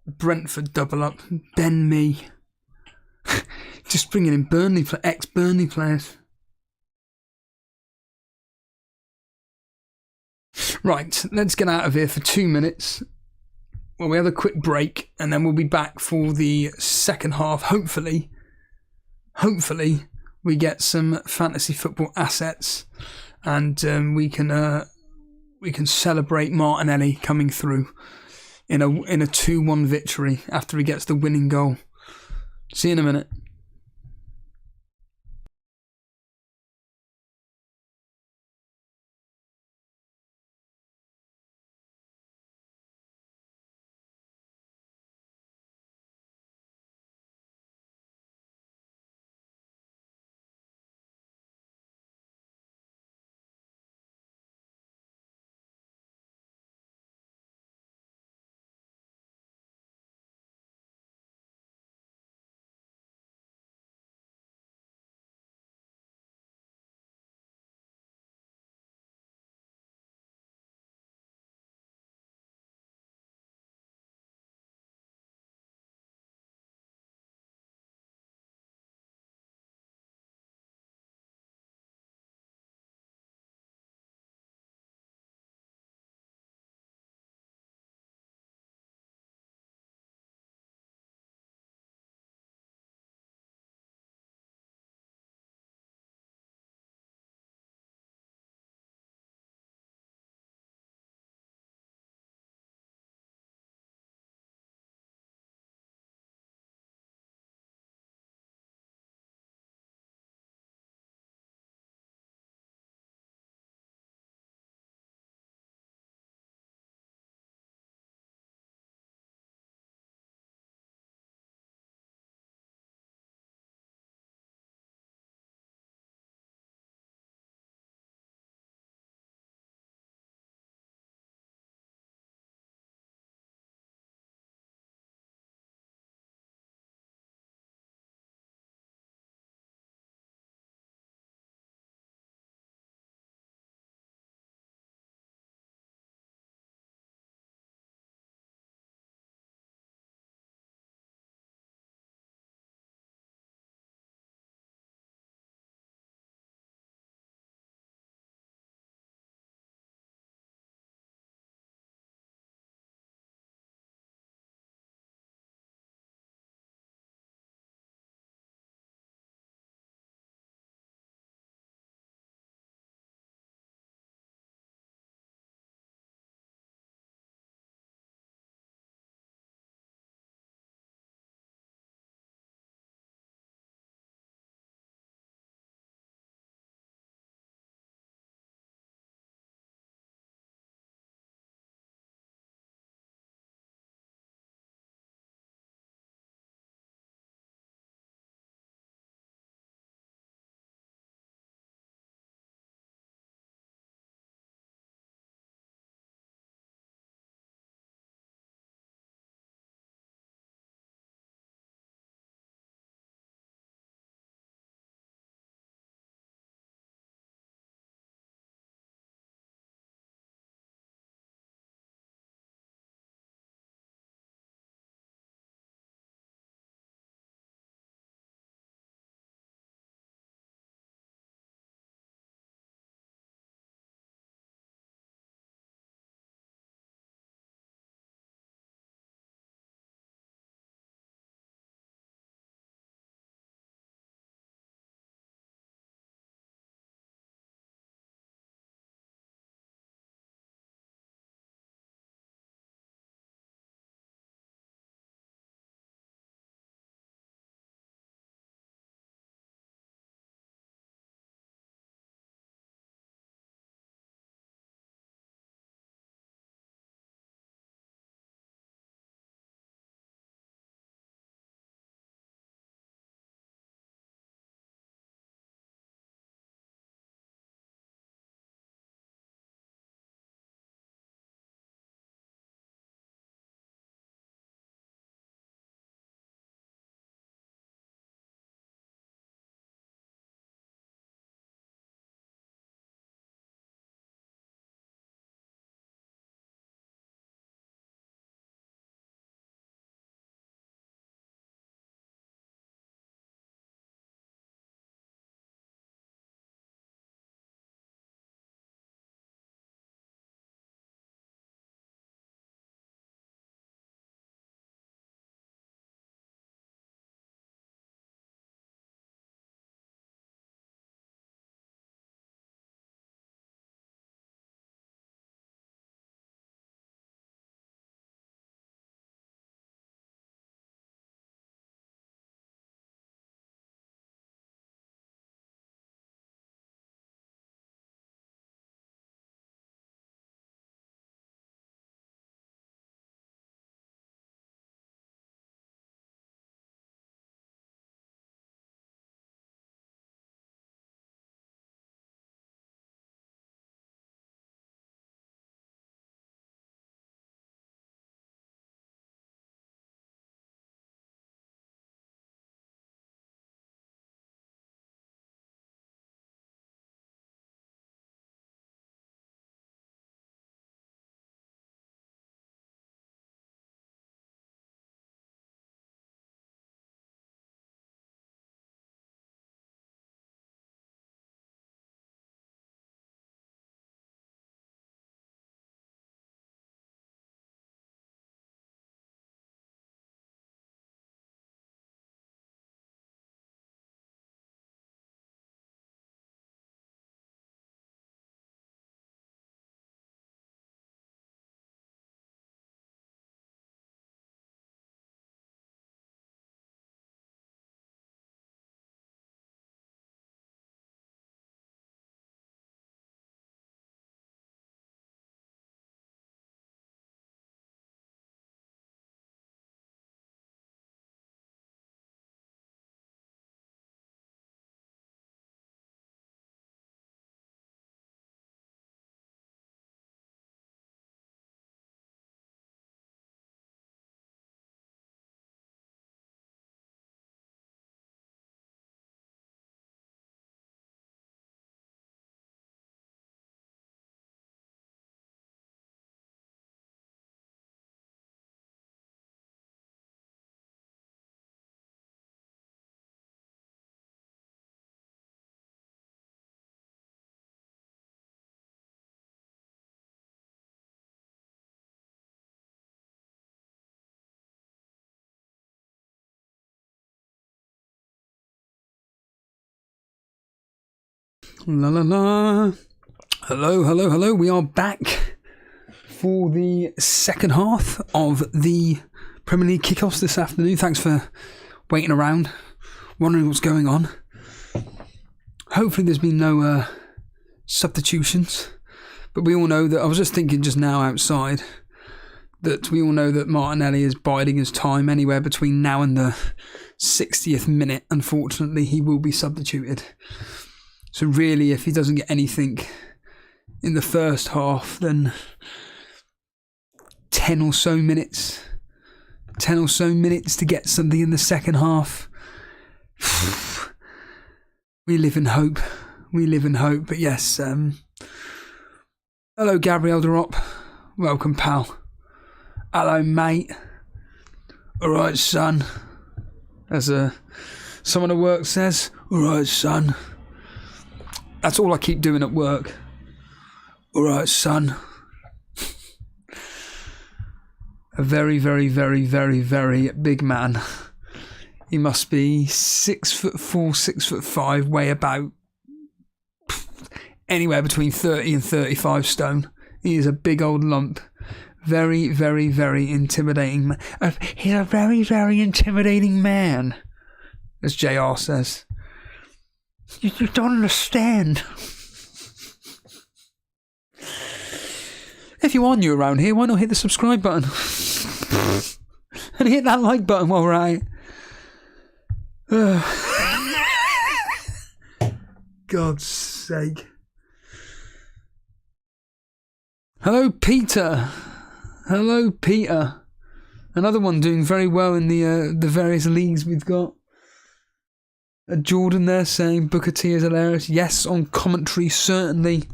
Brentford double up. Ben Mee. Just bringing in ex-Burnley players. Right, let's get out of here for 2 minutes. Well, we have a quick break and then we'll be back for the second half. Hopefully we get some fantasy football assets and we can celebrate Martinelli coming through in a 2-1 victory after he gets the winning goal. See you in a minute. La la la. Hello, hello, hello. We are back for the second half of the Premier League kickoffs this afternoon. Thanks for waiting around, wondering what's going on. Hopefully there's been no substitutions. But we all know that, I was just thinking just now outside, that we all know that Martinelli is biding his time anywhere between now and the 60th minute. Unfortunately, he will be substituted. So really, if he doesn't get anything in the first half, then 10 or so minutes to get something in the second half. We live in hope. But yes, hello, Gabriel Derop. Welcome, pal. Hello, mate. All right, son. As someone at work says, all right, son. That's all I keep doing at work. All right, son. A very, very, very, very, very big man. He must be 6'4", 6'5", weigh about anywhere between 30 and 35 stone. He is a big old lump. Very, very, very intimidating man. He's a very, very intimidating man, as JR says. You don't understand. If you are new around here, why not hit the subscribe button? And hit that like button while we're at it. God's sake. Hello, Peter. Hello, Peter. Another one doing very well in the various leagues we've got. Jordan there saying Booker T is hilarious. Yes, on commentary, certainly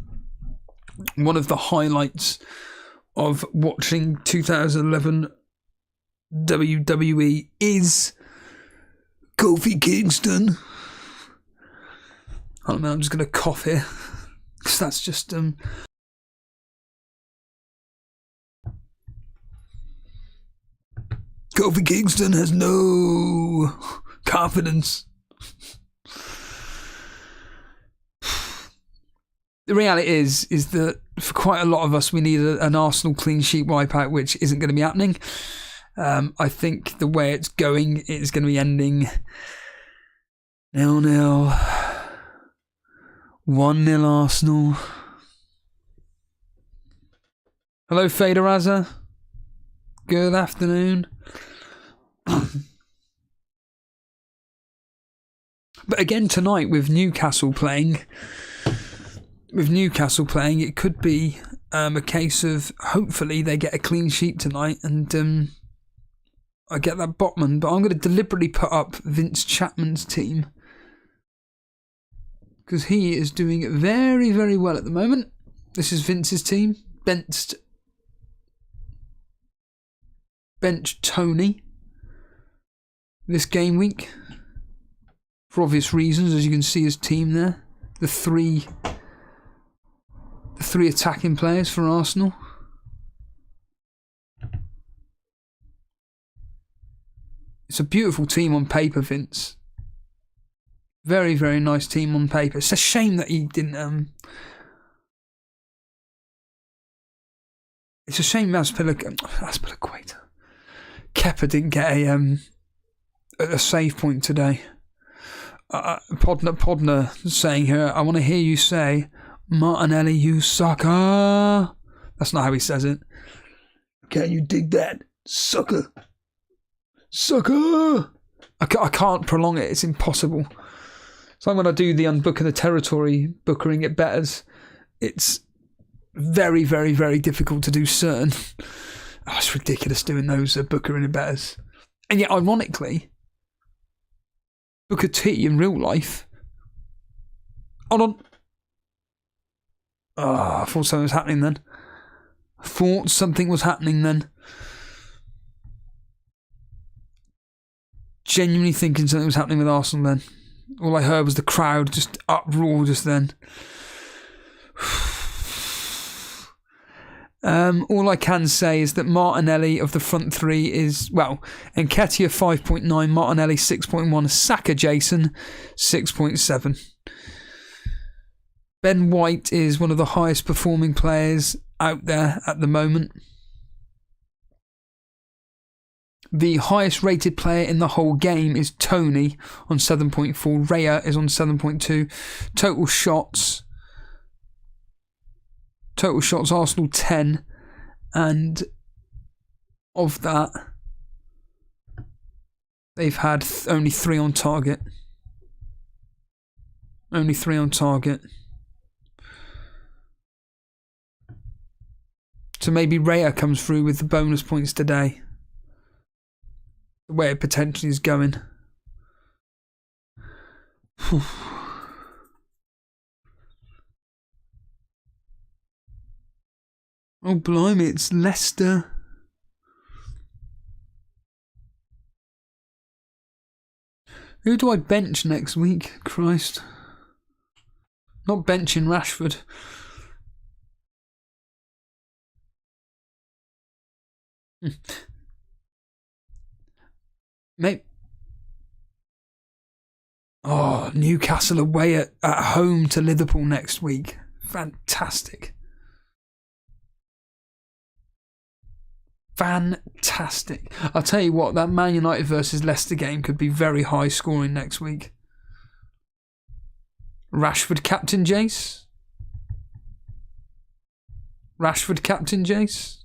one of the highlights of watching 2011 WWE is Kofi Kingston. I don't know, I'm just going to cough here, because that's just... Kofi Kingston has no confidence. The reality is that for quite a lot of us, we need an Arsenal clean sheet wipeout, which isn't going to be happening. I think the way it's going, it's going to be ending 0-0, 1-0 Arsenal. Hello, Federaza. Good afternoon. But again tonight with Newcastle playing, it could be a case of hopefully they get a clean sheet tonight and I get that Botman. But I'm going to deliberately put up Vince Chapman's team because he is doing very, very well at the moment. This is Vince's team. Bench Tony this game week for obvious reasons, as you can see his team there. The three attacking players for Arsenal. It's a beautiful team on paper, Vince. Very, very nice team on paper. It's a shame that he didn't it's a shame Aspilicueta. Kepa didn't get a save point today. Podner saying here, I want to hear you say, Martinelli, you sucker. That's not how he says it. Can you dig that? Sucker. Sucker. I can't prolong it. It's impossible. So I'm going to do the unbooker the territory, bookering it betters. It's very, very, very difficult to do certain. Oh, it's ridiculous doing those bookering it betters. And yet, ironically, Booker T in real life. Hold on. I thought something was happening then. Genuinely thinking something was happening with Arsenal then. All I heard was the crowd just uproar just then. All I can say is that Martinelli of the front three is, well, Nketiah 5.9, Martinelli 6.1, Saka Jason 6.7. Ben White is one of the highest performing players out there at the moment. The highest rated player in the whole game is Tony on 7.4. Raya is on 7.2. Total shots, Arsenal 10. And of that, they've had only 3 on target. Only 3 on target. So maybe Raya comes through with the bonus points today. The way it potentially is going. Oh, blimey, it's Leicester. Who do I bench next week? Christ. Not benching Rashford. Mate. Oh, Newcastle away at home to Liverpool next week. Fantastic. Fantastic. I'll tell you what, that Man United versus Leicester game could be very high scoring next week. Rashford captain Jace. Rashford captain Jace.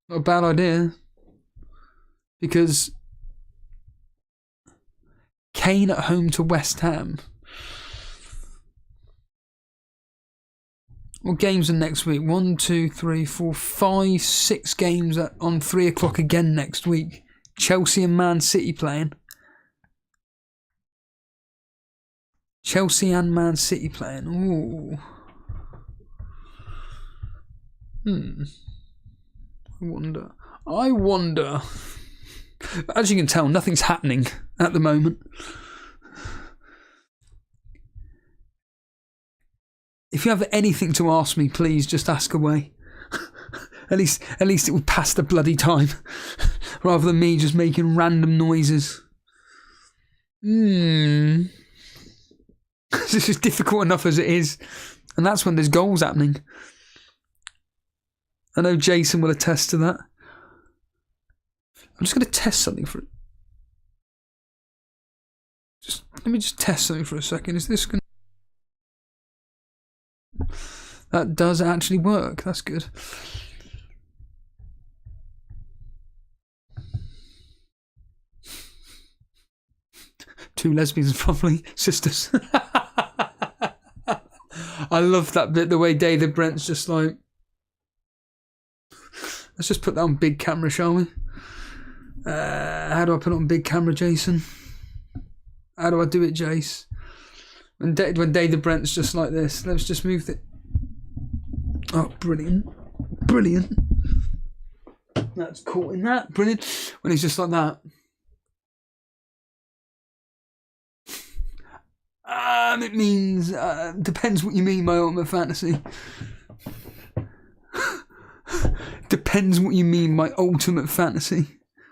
Not a bad idea. Because Kane at home to West Ham. What games are next week? 1, 2, 3, 4, 5, 6 games on 3 o'clock again next week. Chelsea and Man City playing. Chelsea and Man City playing. Ooh. I wonder. As you can tell, nothing's happening at the moment. If you have anything to ask me, please just ask away. At least it will pass the bloody time, rather than me just making random noises. This is difficult enough as it is, and that's when there's goals happening. I know Jason will attest to that. I'm just going to test something for it. Let me just test something for a second. Is this going to... That does actually work. That's good. Two lesbians, probably sisters. I love that bit, the way David Brent's just like... Let's just put that on big camera, shall we? How do I put it on big camera, Jason? How do I do it, Jace? When David Brent's just like this, let's just move it. Oh, brilliant. Brilliant. That's caught in that. Brilliant. When he's just like that. It means, depends what you mean by ultimate fantasy. Depends what you mean by ultimate fantasy.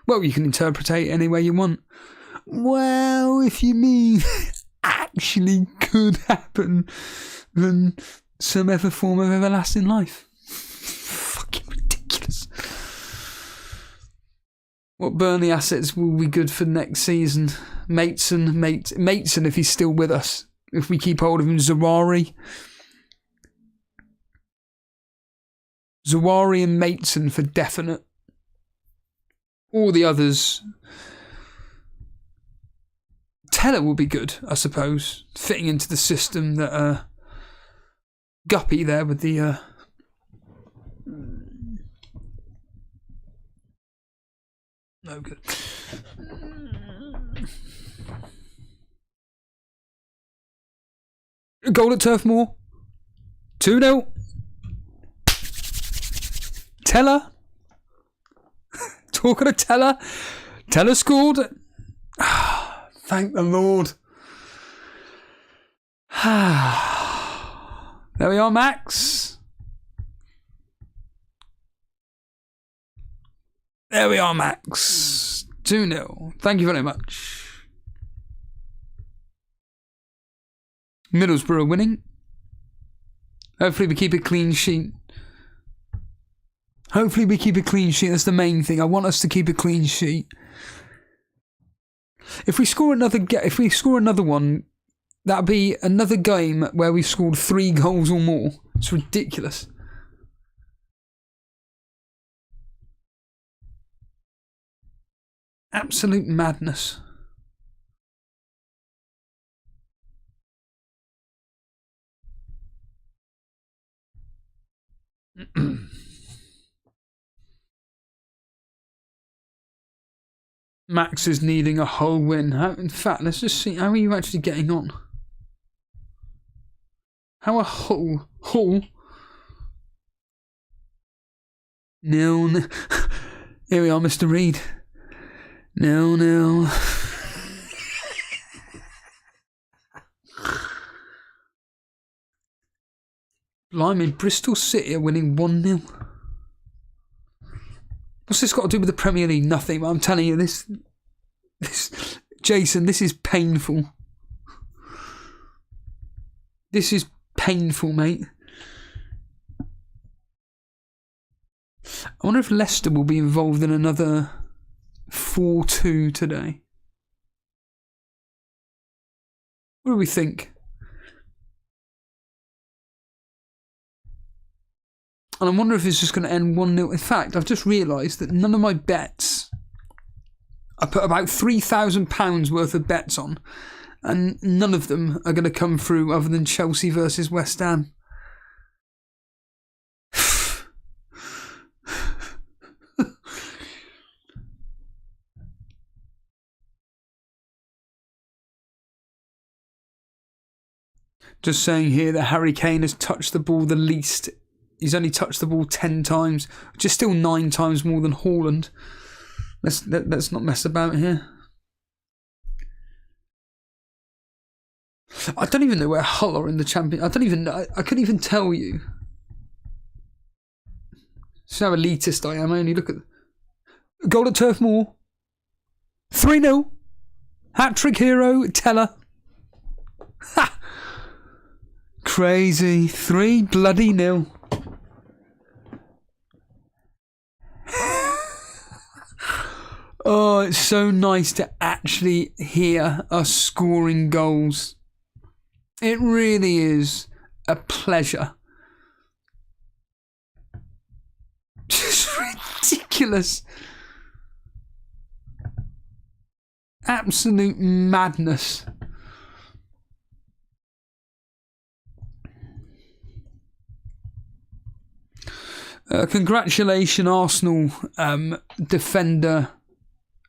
Well, you can interpret it any way you want. Well, if you mean actually could happen, then some other form of everlasting life. Fucking ridiculous. What Burnley assets will be good for next season? Mateson, if he's still with us. If we keep hold of him, Zawari and Mateson for definite. All the others. Teller will be good, I suppose. Fitting into the system that Guppy there with the no good. Goal at Turf Moor. 2-0. Teller. Talking of Teller. Teller scored. Thank the Lord. There we are, Max. There we are, Max. 2-0. Thank you very much. Middlesbrough winning. Hopefully we keep a clean sheet. Hopefully we keep a clean sheet. That's the main thing. I want us to keep a clean sheet. If we score another one, that'll be another game where we've scored 3 goals or more. It's ridiculous. Absolute madness. Max is needing a whole win. In fact, let's just see. How are you actually getting on? How a Hull? Nil. Here we are, Mr. Reed. 0-0. Blimey, Bristol City are winning 1-0. What's this got to do with the Premier League? Nothing, but I'm telling you, this Jason, this is painful. This is painful, mate. I wonder if Leicester will be involved in another 4-2 today. What do we think? And I wonder if it's just going to end 1-0. In fact, I've just realised that none of my bets... I put about £3,000 worth of bets on, and none of them are going to come through other than Chelsea versus West Ham. Just saying here that Harry Kane has touched the ball the least. He's only touched the ball 10 times, which is still 9 times more than Haaland. Let's not mess about here. I don't even know where Hull are in the champion. I don't even know. I couldn't even tell you. See how elitist I am. I only look at goal at Turf Moor. 3-0. Hat-trick hero Teller. Ha! Crazy. 3-0. Oh, it's so nice to actually hear us scoring goals. It really is a pleasure. Just ridiculous. Absolute madness. Congratulations, Arsenal defender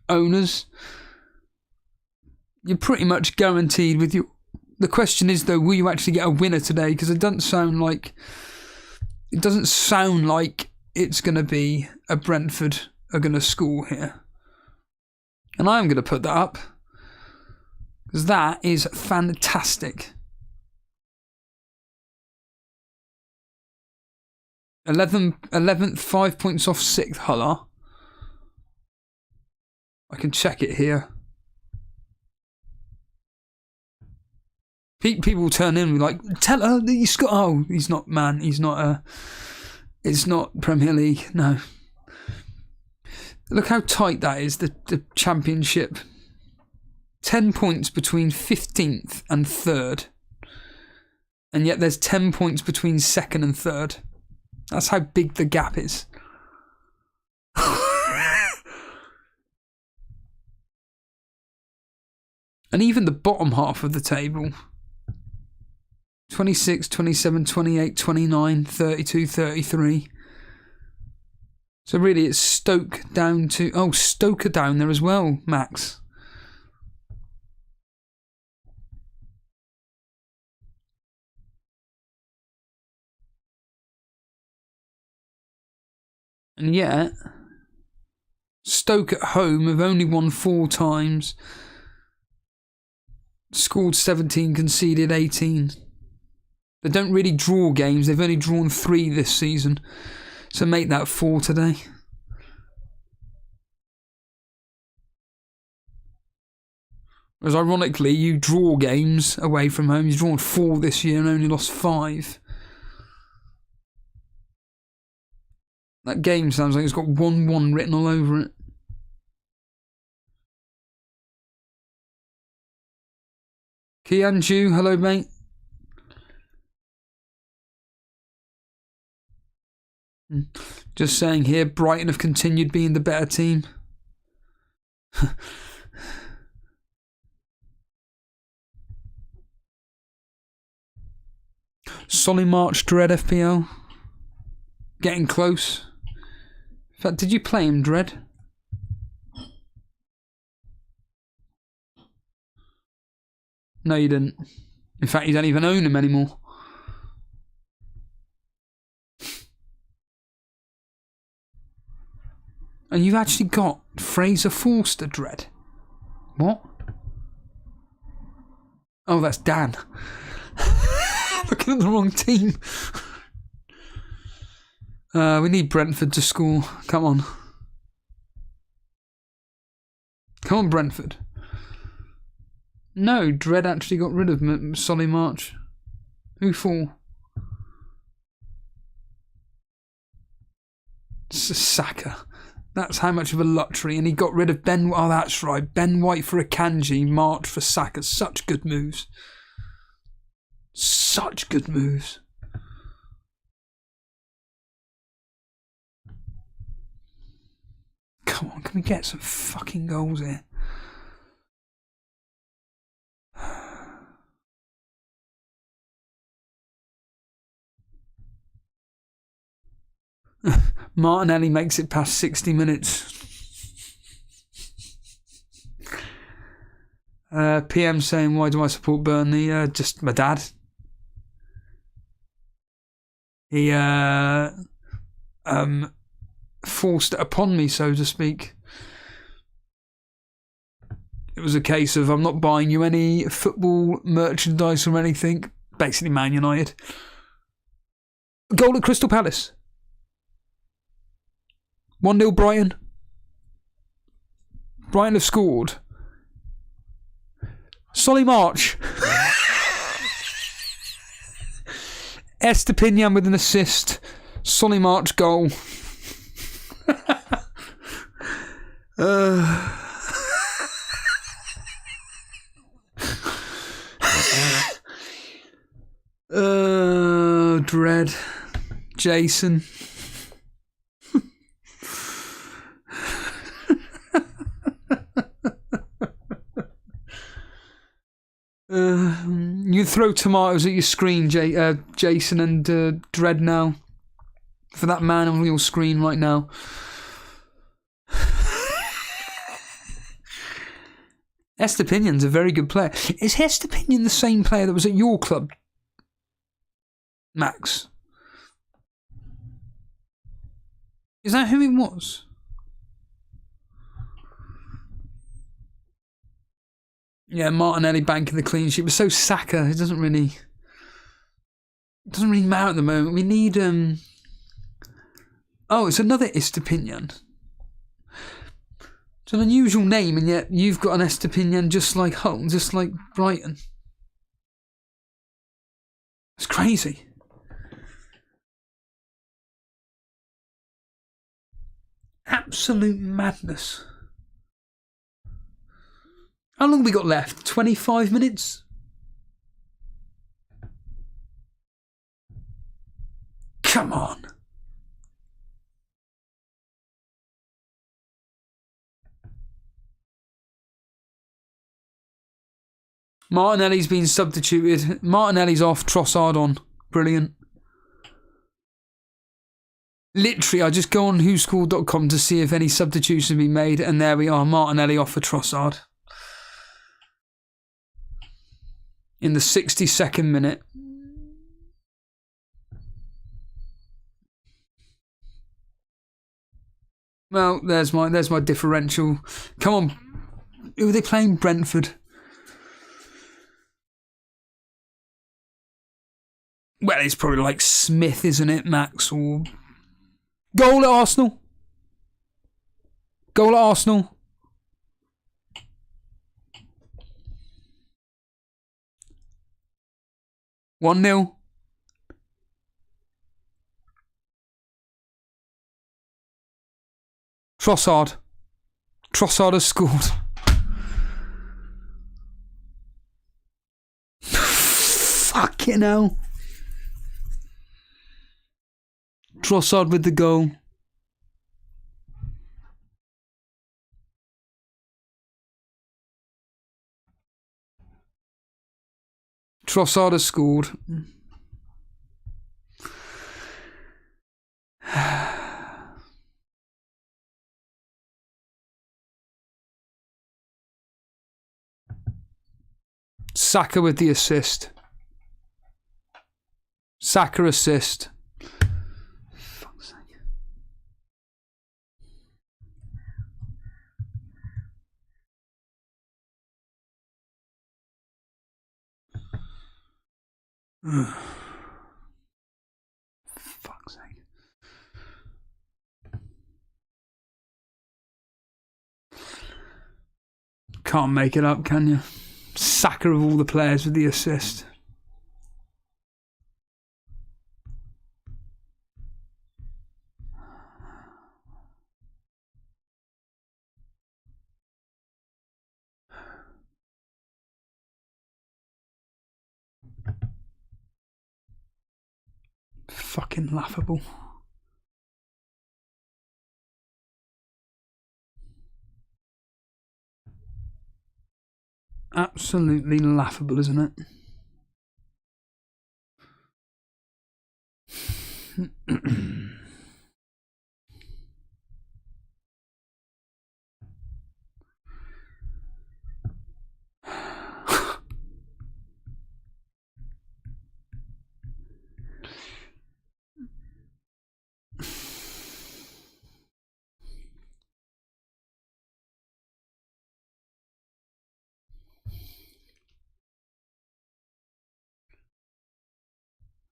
owners. You're pretty much guaranteed with your... The question is, though, will you actually get a winner today? Because it doesn't sound like it's going to be a Brentford are going to score here. And I am going to put that up, because that is fantastic. 11th, 5 points off 6th, Hull are. I can check it here. People will turn in and be like, tell her that he's got... Oh, he's not, man. He's not it's not Premier League, no. Look how tight that is, the championship. 10 points between 15th and 3rd. And yet there's 10 points between 2nd and 3rd. That's how big the gap is. And even the bottom half of the table, 26, 27, 28, 29, 32, 33. So really it's Stoke down to... Oh, Stoke are down there as well, Max. And yet, Stoke at home have only won 4 times. Scored 17, conceded 18. They don't really draw games. They've only drawn 3 this season. So make that 4 today. Whereas ironically, you draw games away from home. You've drawn 4 this year and only lost 5. That game sounds like it's got 1-1 written all over it. Kianju, hello mate. Just saying here, Brighton have continued being the better team. Solly March, Dread FPL. Getting close. In fact, did you play him, Dread? No, you didn't. In fact, you don't even own him anymore. And you've actually got Fraser Forster, Dread. What? Oh, that's Dan. Looking at the wrong team. We need Brentford to score. Come on. Come on, Brentford. No, Dread actually got rid of Solly March. Who for? Saka. That's how much of a luxury. And he got rid of Ben. Oh, that's right. Ben White for Akanji, March for Saka. Such good moves. Such good moves. Come on, can we get some fucking goals here? Martinelli makes it past 60 minutes. PM saying, why do I support Burnley? Just my dad. He forced it upon me, so to speak. It was a case of, I'm not buying you any football merchandise or anything. Basically, Man United. Goal at Crystal Palace. 1-0 Brighton. Brighton have scored. Solly March. Estepinian with an assist. Solly March goal. Dread. Jason. You throw tomatoes at your screen, Jason and Dread now. For that man on your screen right now. Estepinian's a very good player. Is Estepinian the same player that was at your club, Max? Is that who it was? Yeah, Martinelli banking the clean sheet. But so Saka, it doesn't really matter at the moment. We need oh, it's another Estepinian. It's an unusual name, and yet you've got an Estepinian just like Hull, just like Brighton. It's crazy. Absolute madness. How long have we got left? 25 minutes? Come on. Martinelli's been substituted. Martinelli's off, Trossard on. Brilliant. Literally, I just go on whoscored.com to see if any substitutions have been made, and there we are. Martinelli off for Trossard. In the 62nd minute. Well, there's my differential. Come on. Who are they playing? Brentford. Well, it's probably like Smith, isn't it, Max? Or goal at Arsenal. Goal at Arsenal. 1-0. Trossard. Trossard has scored. Fucking hell. Trossard with the goal. Trossard has scored. Saka with the assist. Saka assist. Fuck's sake. Fuck's sake. Can't make it up, can you? Saka of all the players with the assist. Fucking laughable. Absolutely laughable, isn't it?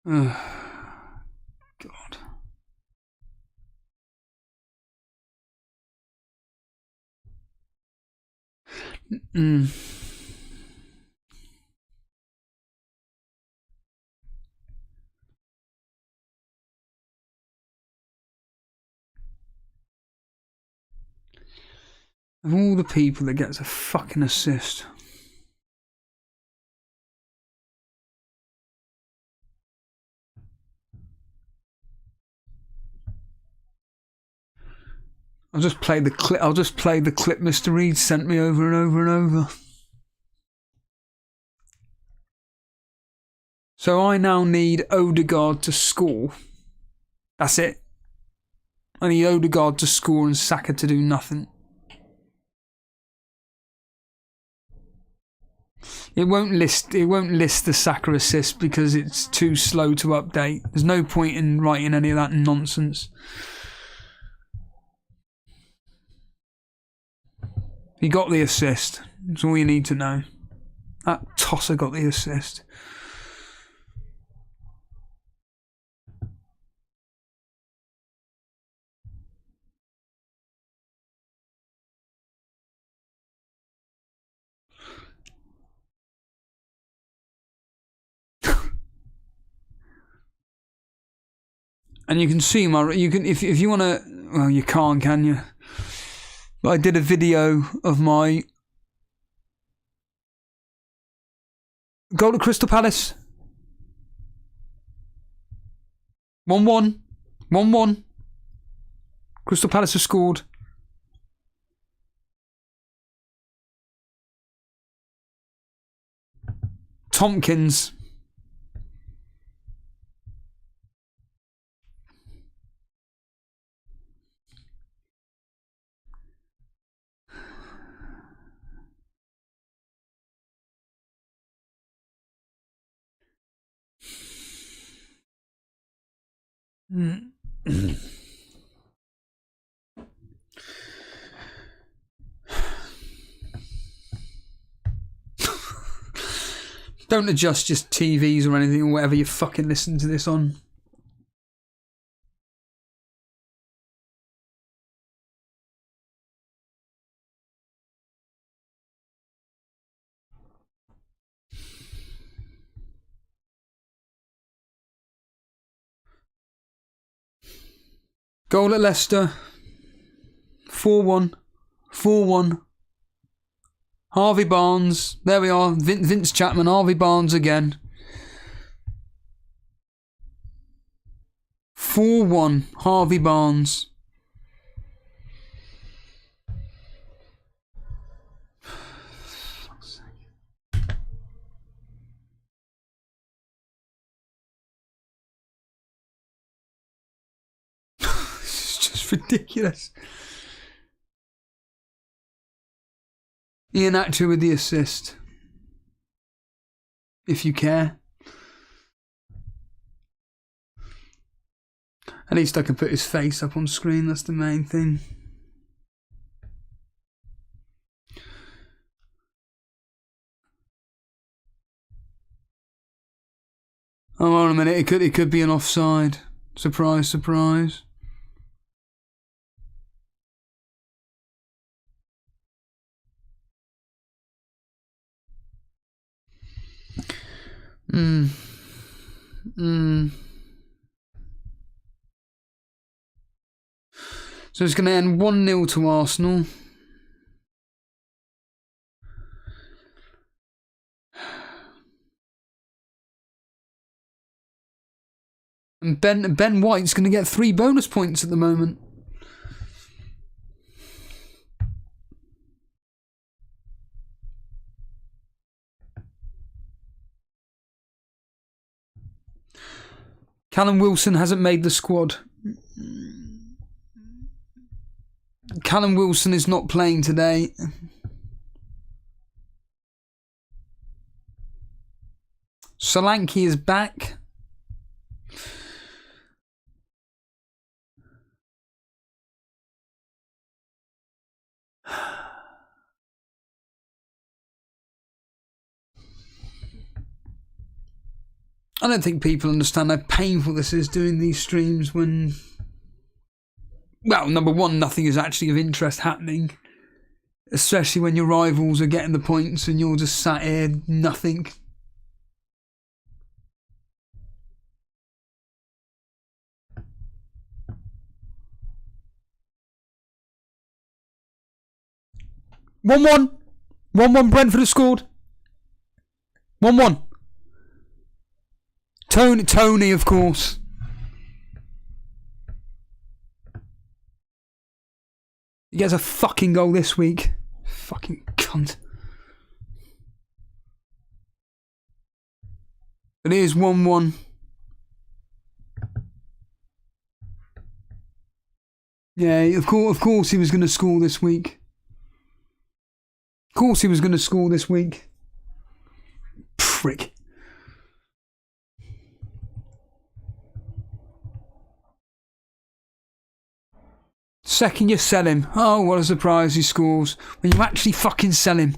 God. Of all the people that gets a fucking assist. I'll just play the clip. I'll just play the clip Mr. Reed sent me over and over and over. So I now need Odegaard to score. That's it. I need Odegaard to score and Saka to do nothing. It won't list the Saka assist because it's too slow to update. There's no point in writing any of that nonsense. He got the assist. That's all you need to know. That tosser got the assist. And you can see if you want to, well, you can't, can you? But I did a video of my goal at Crystal Palace. 1-1. 1-1. Crystal Palace have scored. Tompkins. Don't adjust just TVs or anything or whatever you fucking listen to this on. Goal at Leicester. 4-1. 4-1. Harvey Barnes. There we are. Vince Chapman. Harvey Barnes again. 4-1. Harvey Barnes. It's just ridiculous. Ian Atcher with the assist. If you care. At least I can put his face up on screen, that's the main thing. Oh, hold on a minute, it could be an offside. Surprise, surprise. So it's going to end 1-0 to Arsenal. And Ben White's going to get 3 bonus points at the moment. Callum Wilson hasn't made the squad. Callum Wilson is not playing today. Solanke is back. I don't think people understand how painful this is doing these streams when, well, number one, nothing is actually of interest happening. Especially when your rivals are getting the points and you're just sat here, nothing. One. Brentford have scored. 1-1. Tony, of course. He gets a fucking goal this week. Fucking cunt. It is 1-1. Yeah, of course he was going to score this week. Of course he was going to score this week. Prick. Second you sell him. Oh, what a surprise he scores. When you actually fucking sell him.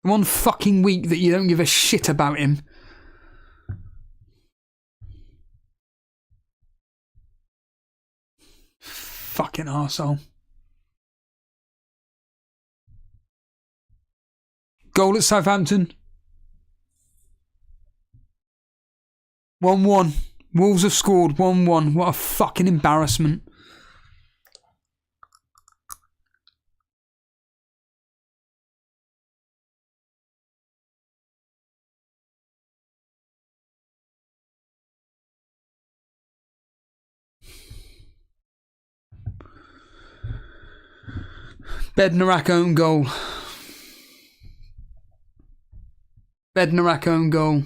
One fucking week that you don't give a shit about him. Fucking arsehole. Goal at Southampton. 1-1. Wolves have scored 1-1. What a fucking embarrassment. Bednarak own goal. Bednarak own goal.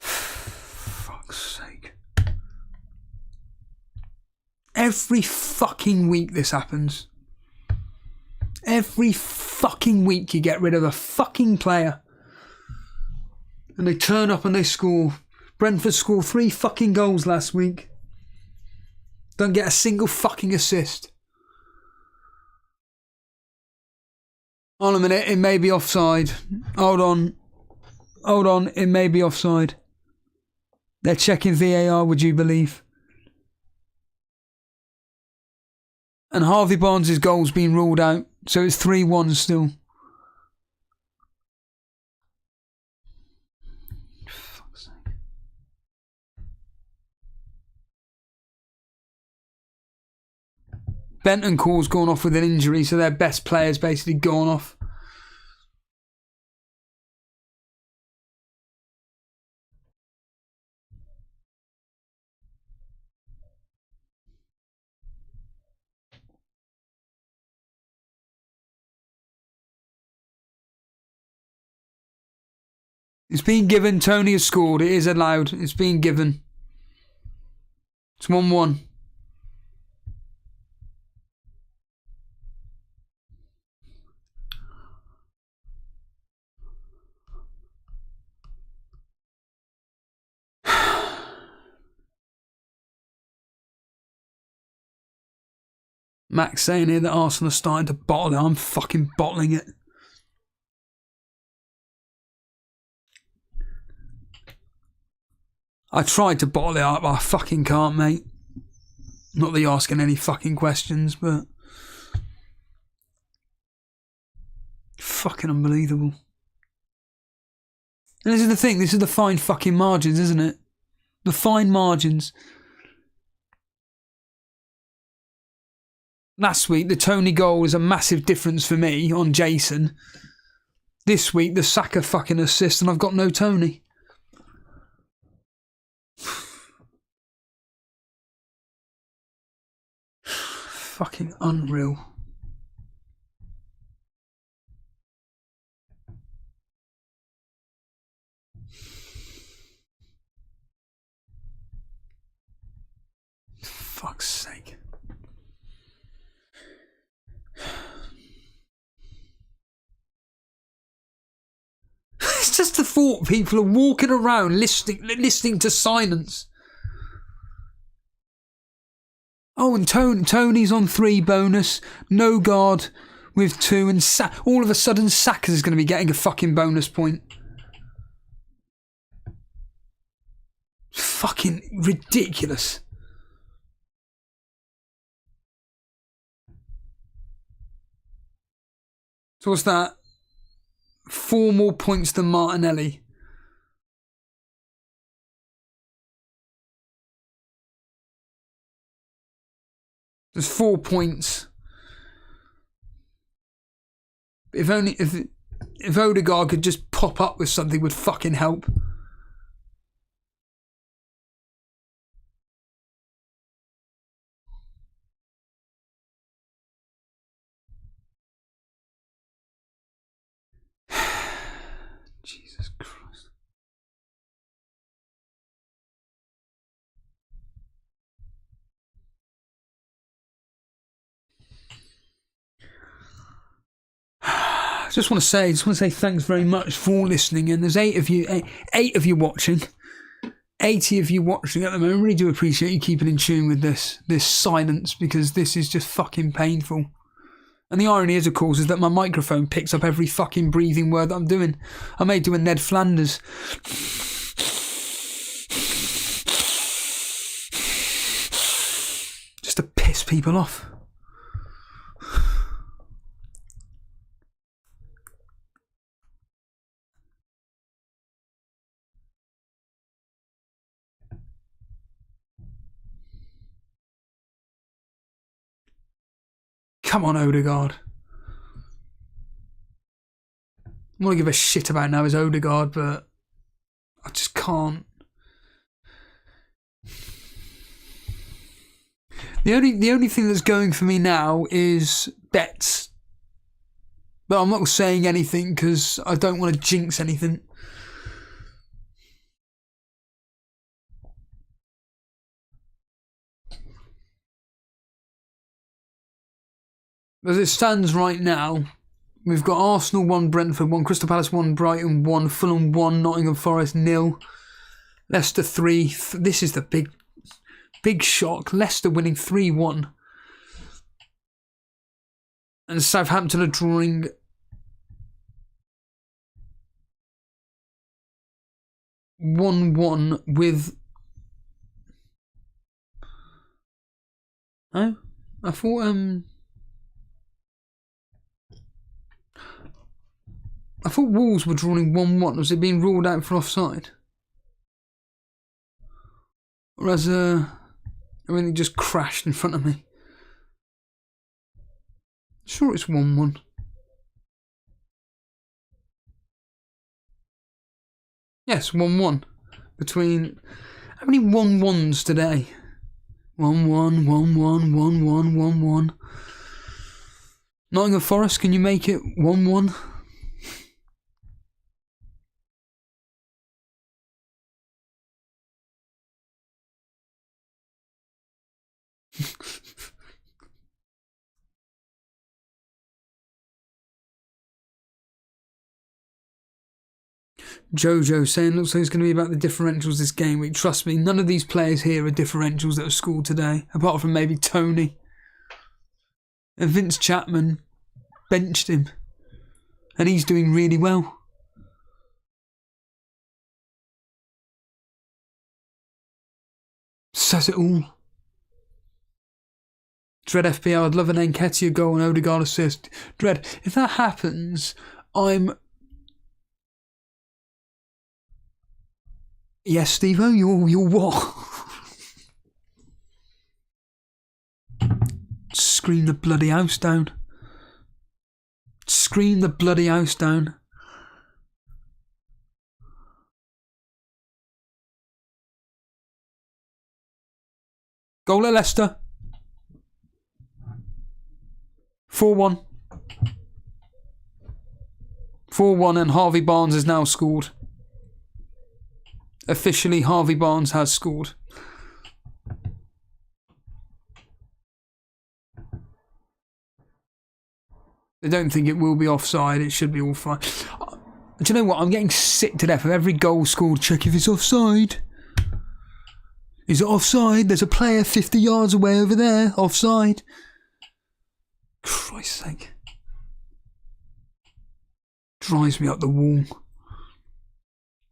Fuck's sake. Every fucking week this happens. Every fucking week you get rid of a fucking player. And they turn up and they score. Brentford scored 3 fucking goals last week. Don't get a single fucking assist. Hold on a minute, it may be offside. Hold on, it may be offside. They're checking VAR, would you believe? And Harvey Barnes' goal's been ruled out. So it's 3-1 still. Fuck's sake. Bentancur's gone off with an injury, so their best player's basically gone off. It's been given. Tony has scored. It is allowed. It's been given. It's 1-1. Max saying here that Arsenal are starting to bottle it. I'm fucking bottling it. I tried to bottle it up, but I fucking can't, mate. Not that you're asking any fucking questions, but... fucking unbelievable. And this is the thing, this is the fine fucking margins, isn't it? The fine margins. Last week, the Tony goal was a massive difference for me on Jason. This week, the Saka fucking assist, and I've got no Tony. Fucking unreal. Fuck's sake. It's just the thought people are walking around listening to silence. Oh, and Tony's on 3 bonus. No guard with 2, and all of a sudden Saka's going to be getting a fucking bonus point. Fucking ridiculous. So what's that? 4 more points than Martinelli. There's 4 points. If Odegaard could just pop up with something, would fucking help. Jesus Christ. I just want to say thanks very much for listening. And there's 8 of you watching. 80 of you watching at the moment. I really do appreciate you keeping in tune with this silence, because this is just fucking painful. And the irony is, of course, is that my microphone picks up every fucking breathing word that I'm doing. I may do a Ned Flanders. Just to piss people off. Come on, Odegaard. I want to give a shit about now is Odegaard, but I just can't. The only thing that's going for me now is bets. But I'm not saying anything because I don't want to jinx anything. As it stands right now, we've got Arsenal 1, Brentford 1, Crystal Palace 1, Brighton 1, Fulham 1, Nottingham Forest 0, Leicester 3. This is the big shock. Leicester winning 3-1. And Southampton are drawing 1-1 with... Oh, I thought Wolves were drawing 1-1. Was it being ruled out for offside? Or has everything just crashed in front of me? Sure, it's 1-1. Yes, 1-1. Between how many 1-1s today? 1-1, 1-1, 1-1, 1-1. Nottingham Forest, can you make it 1-1? Jojo saying looks like it's going to be about the differentials this game week. Trust me, none of these players here are differentials that have scored today, apart from maybe Tony. And Vince Chapman benched him, and he's doing really well. Says it all. Dread FPL, I'd love an Nketiah goal and Odegaard assist. Dread, if that happens, I'm... Yes, Steve-O, you're what? Scream the bloody house down. Scream the bloody house down. Goal at Leicester. 4-1. 4-1 and Harvey Barnes has now scored. Officially, Harvey Barnes has scored. I don't think it will be offside. It should be all fine. Do you know what? I'm getting sick to death of every goal scored. Check if it's offside. Is it offside? There's a player 50 yards away over there. Offside. Christ's sake. Drives me up the wall.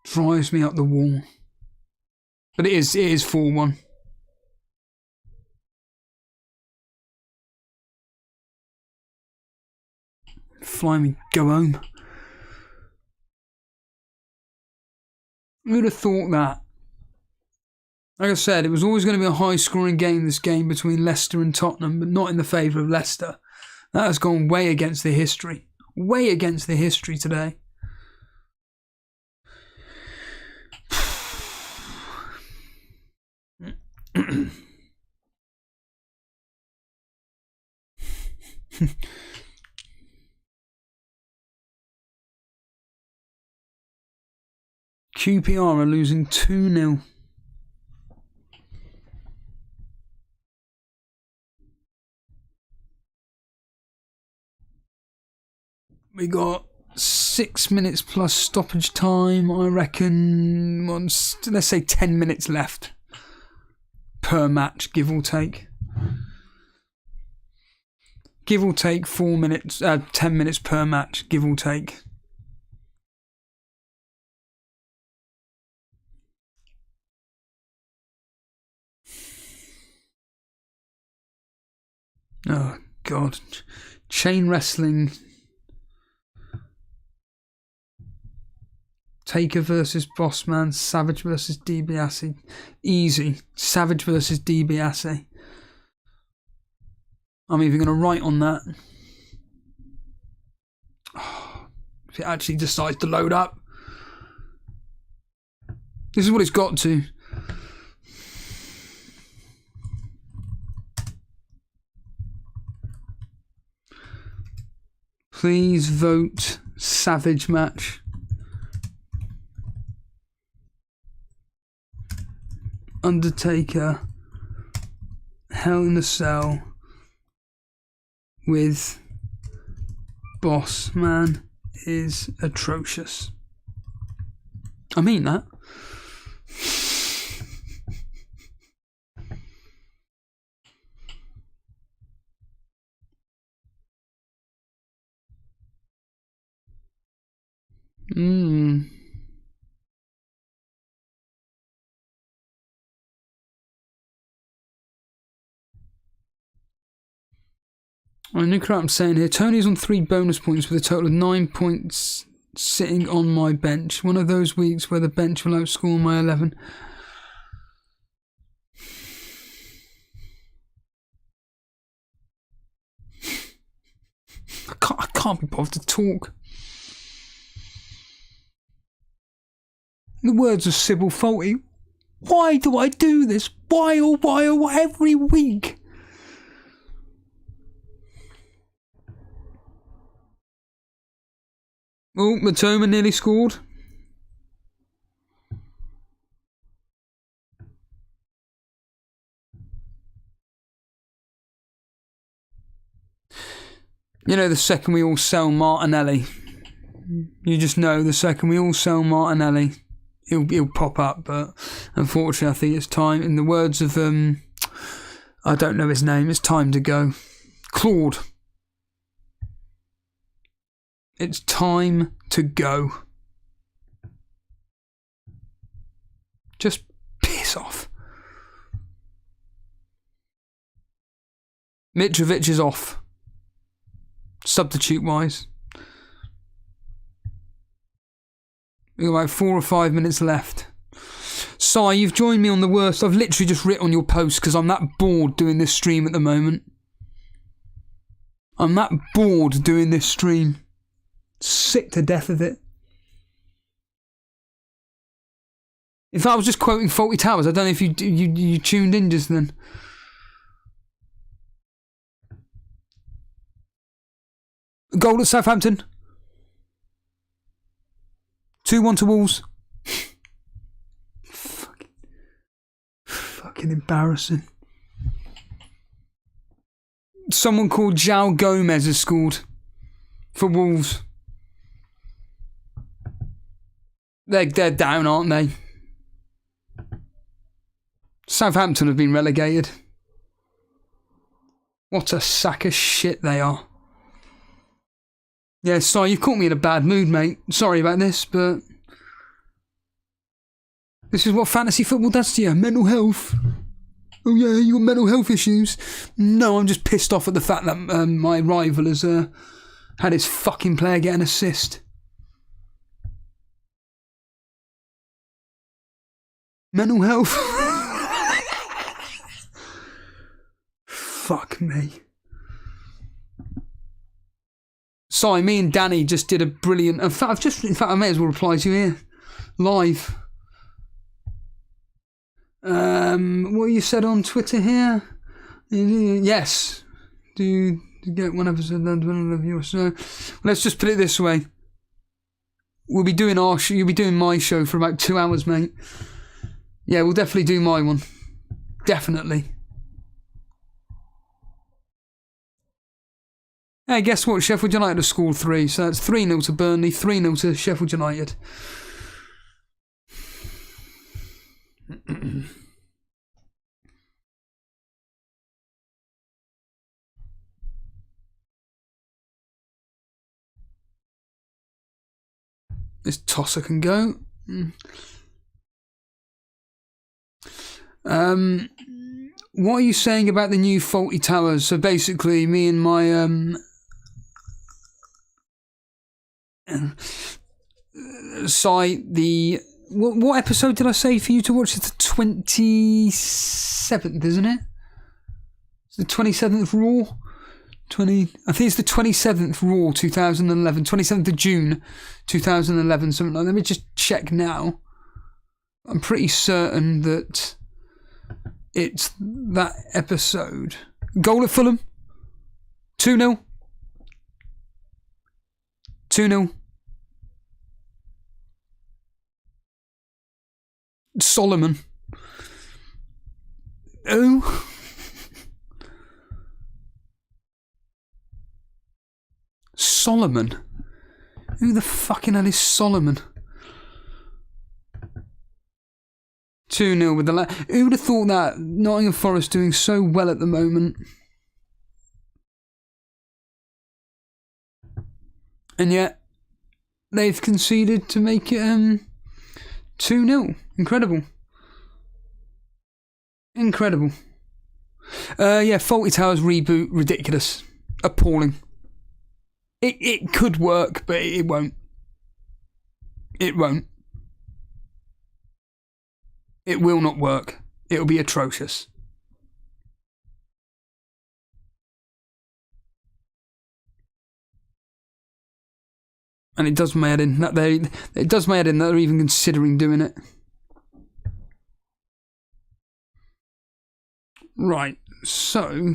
Drives me up the wall. But it is 4-1. Fly me, go home. Who would have thought that? Like I said, it was always going to be a high-scoring game, this game between Leicester and Tottenham, but not in the favour of Leicester. That has gone way against the history. Way against the history today. QPR are losing 2-0. We got 6 minutes plus stoppage time. I reckon, let's say 10 minutes left per match, give or take. Give or take 4 minutes, 10 minutes per match, give or take. Oh, God. Chain wrestling. Taker versus Bossman. Savage versus DiBiase. Easy. Savage versus DiBiase. I'm even going to write on that. Oh, if it actually decides to load up. This is what it's got to. Please vote Savage match. Undertaker, Hell in a Cell with Boss Man is atrocious. I mean that. I look at what I'm saying here. Tony's on 3 bonus points with a total of 9 points sitting on my bench. One of those weeks where the bench will outscore my 11. I can't be bothered to talk. The words of Sybil Faulty. Why do I do this? Why every week? Oh, Matoma nearly scored. You know, the second we all sell Martinelli, you just know the second we all sell Martinelli, he'll pop up. But unfortunately, I think it's time. In the words of I don't know his name. It's time to go, Claude. It's time to go. Just piss off. Mitrovic is off. Substitute-wise. We've got about 4 or 5 minutes left. Si, you've joined me on the worst. I've literally just written on your post because I'm that bored doing this stream at the moment. I'm that bored doing this stream. Sick to death of it. If I was just quoting Faulty Towers, I don't know if you tuned in just then. Goal at Southampton. 2-1 to Wolves. Fucking embarrassing. Someone called João Gomez has scored for Wolves. They're down, aren't they? Southampton have been relegated. What a sack of shit they are. Yeah, sorry, you've caught me in a bad mood, mate. Sorry about this, but this is what fantasy football does to you. Mental health. Oh yeah, you got mental health issues. No, I'm just pissed off at the fact that my rival has had his fucking player get an assist. Mental health. Fuck me. Sorry, me and Danny just did a brilliant. In fact, I may as well reply to you here, live. What you said on Twitter here? Yes. Do get one episode done of yours. So let's just put it this way. We'll be doing our show. You'll be doing my show for about 2 hours, mate. Yeah, we'll definitely do my one. Definitely. Hey, guess what? Sheffield United have scored 3, so that's 3-0 to Burnley, 3-0 to Sheffield United. This tosser can go. What are you saying about the new Faulty Towers? So basically, me and my site, what episode did I say for you to watch? It's the 27th, isn't it? It's the 27th Raw. I think it's the 27th Raw 2011, 27th of June 2011, something like that. Let me just check now. I'm pretty certain that it's that episode. Goal at Fulham. 2-0. 2-0. Solomon. Oh. Solomon. Who the fucking hell is Solomon? 2-0 with the who would have thought that? Nottingham Forest doing so well at the moment. And yet they've conceded to make it 2-0. Incredible. Incredible. Yeah, Faulty Towers reboot, ridiculous. appalling. It could work, but it won't. It won't. It will not work. It'll be atrocious. And it does my head in that they're even considering doing it. Right, so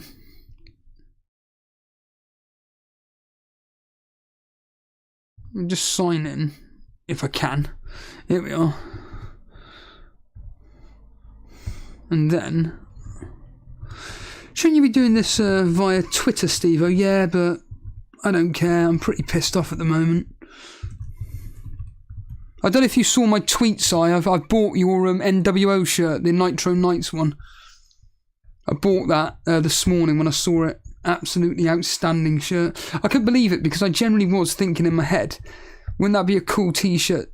I'll just sign in if I can. Here we are. And then shouldn't you be doing this via Twitter, Steve? Oh yeah, but I don't care. I'm pretty pissed off at the moment. I don't know if you saw my tweet, Si. I've bought your NWO shirt, the Nitro Nights one. I bought that this morning when I saw it. Absolutely outstanding shirt. I couldn't believe it because I generally was thinking in my head, wouldn't that be a cool t-shirt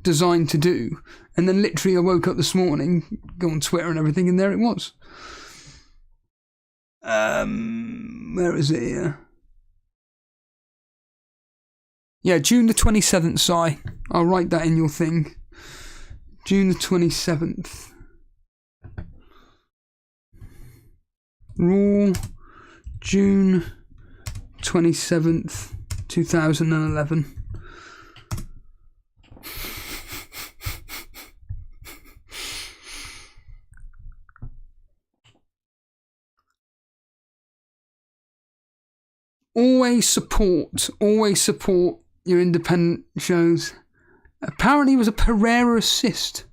design to do? And then literally I woke up this morning, go on Twitter and everything, and there it was. Where is it here? Yeah, June the 27th, Si. I'll write that in your thing. June the 27th. Raw, June 27th, 2011. Always support your independent shows. Apparently it was a Pereira assist.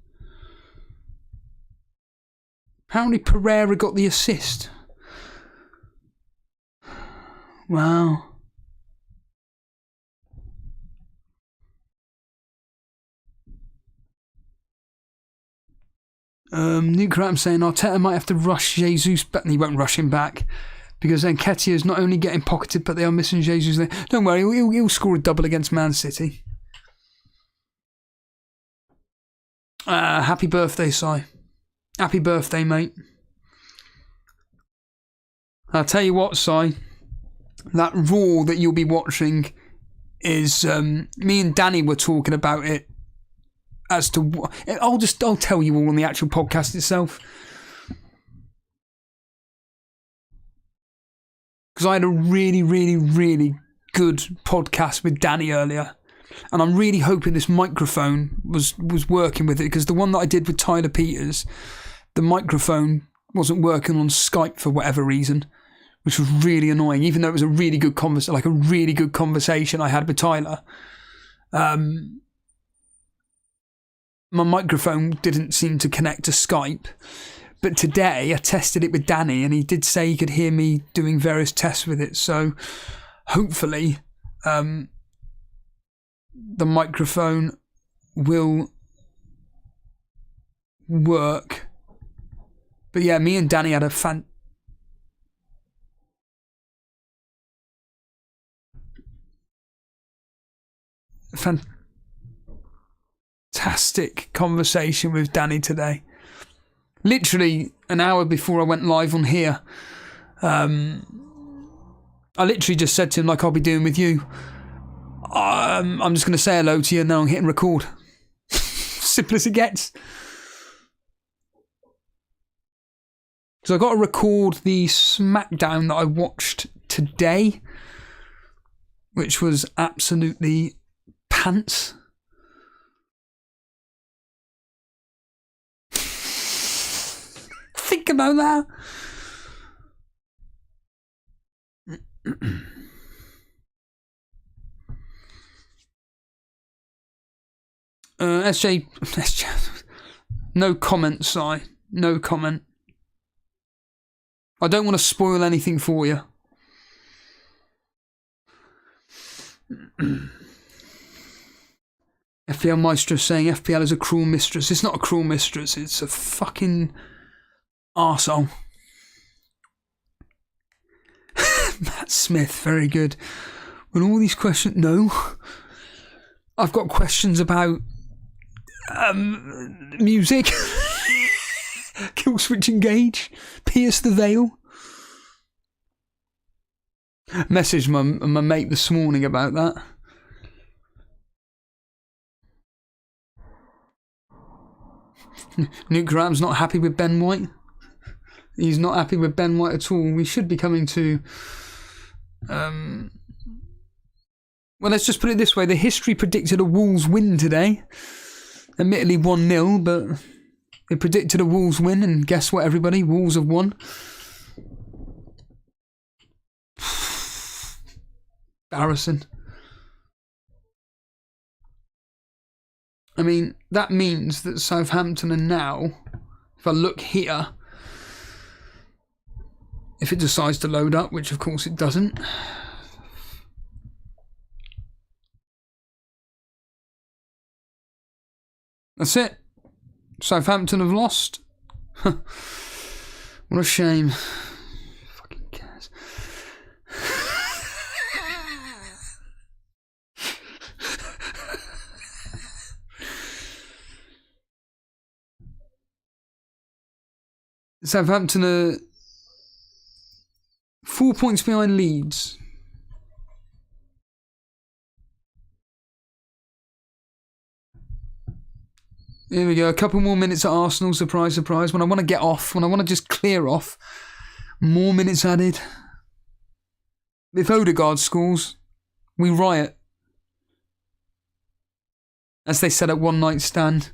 Apparently Pereira got the assist. Wow. Nuclear, I'm saying Arteta might have to rush Jesus, but he won't rush him back because Nketiah is not only getting pocketed, but they are missing Jesus there. Don't worry, he'll score a double against Man City. Happy birthday, Si. Happy birthday, mate. I'll tell you what, Si. That Raw that you'll be watching is me and Danny were talking about it as to what I'll tell you all on the actual podcast itself, because I had a really, really, really good podcast with Danny earlier, and I'm really hoping this microphone was working with it, because the one that I did with Tyler Peters, the microphone wasn't working on Skype for whatever reason, which was really annoying, even though it was a really good conversation I had with Tyler. My microphone didn't seem to connect to Skype, but today I tested it with Danny and he did say he could hear me doing various tests with it, so hopefully the microphone will work. But yeah, me and Danny had a fantastic conversation with Danny today. Literally an hour before I went live on here, I literally just said to him, like I'll be doing with you, I'm just going to say hello to you and then I'm hitting record. Simple as it gets. Because I got to record the SmackDown that I watched today, which was absolutely pants. Think about that. SJ, no comment, Si. No comment. I don't want to spoil anything for you. FPL Maestro saying FPL is a cruel mistress. It's not a cruel mistress, it's a fucking arsehole. Matt Smith, very good. When all these questions... No. I've got questions about music. Kill Switch Engage. Pierce the Veil. Messaged my mate this morning about that. Nuke Ram's not happy with Ben White. He's not happy with Ben White at all. We should be coming to... well, let's just put it this way. The history predicted a Wolves win today. Admittedly 1-0, but it predicted a Wolves win, and guess what, everybody? Wolves have won. Embarrassing. I mean, that means that Southampton are now, if I look here, if it decides to load up, which of course it doesn't. That's it. Southampton have lost. What a shame. Fucking cares. Southampton are 4 points behind Leeds. Here we go, a couple more minutes at Arsenal, surprise, surprise. When I want to get off, when I want to just clear off, more minutes added. If Odegaard scores, we riot. As they said at One Night Stand.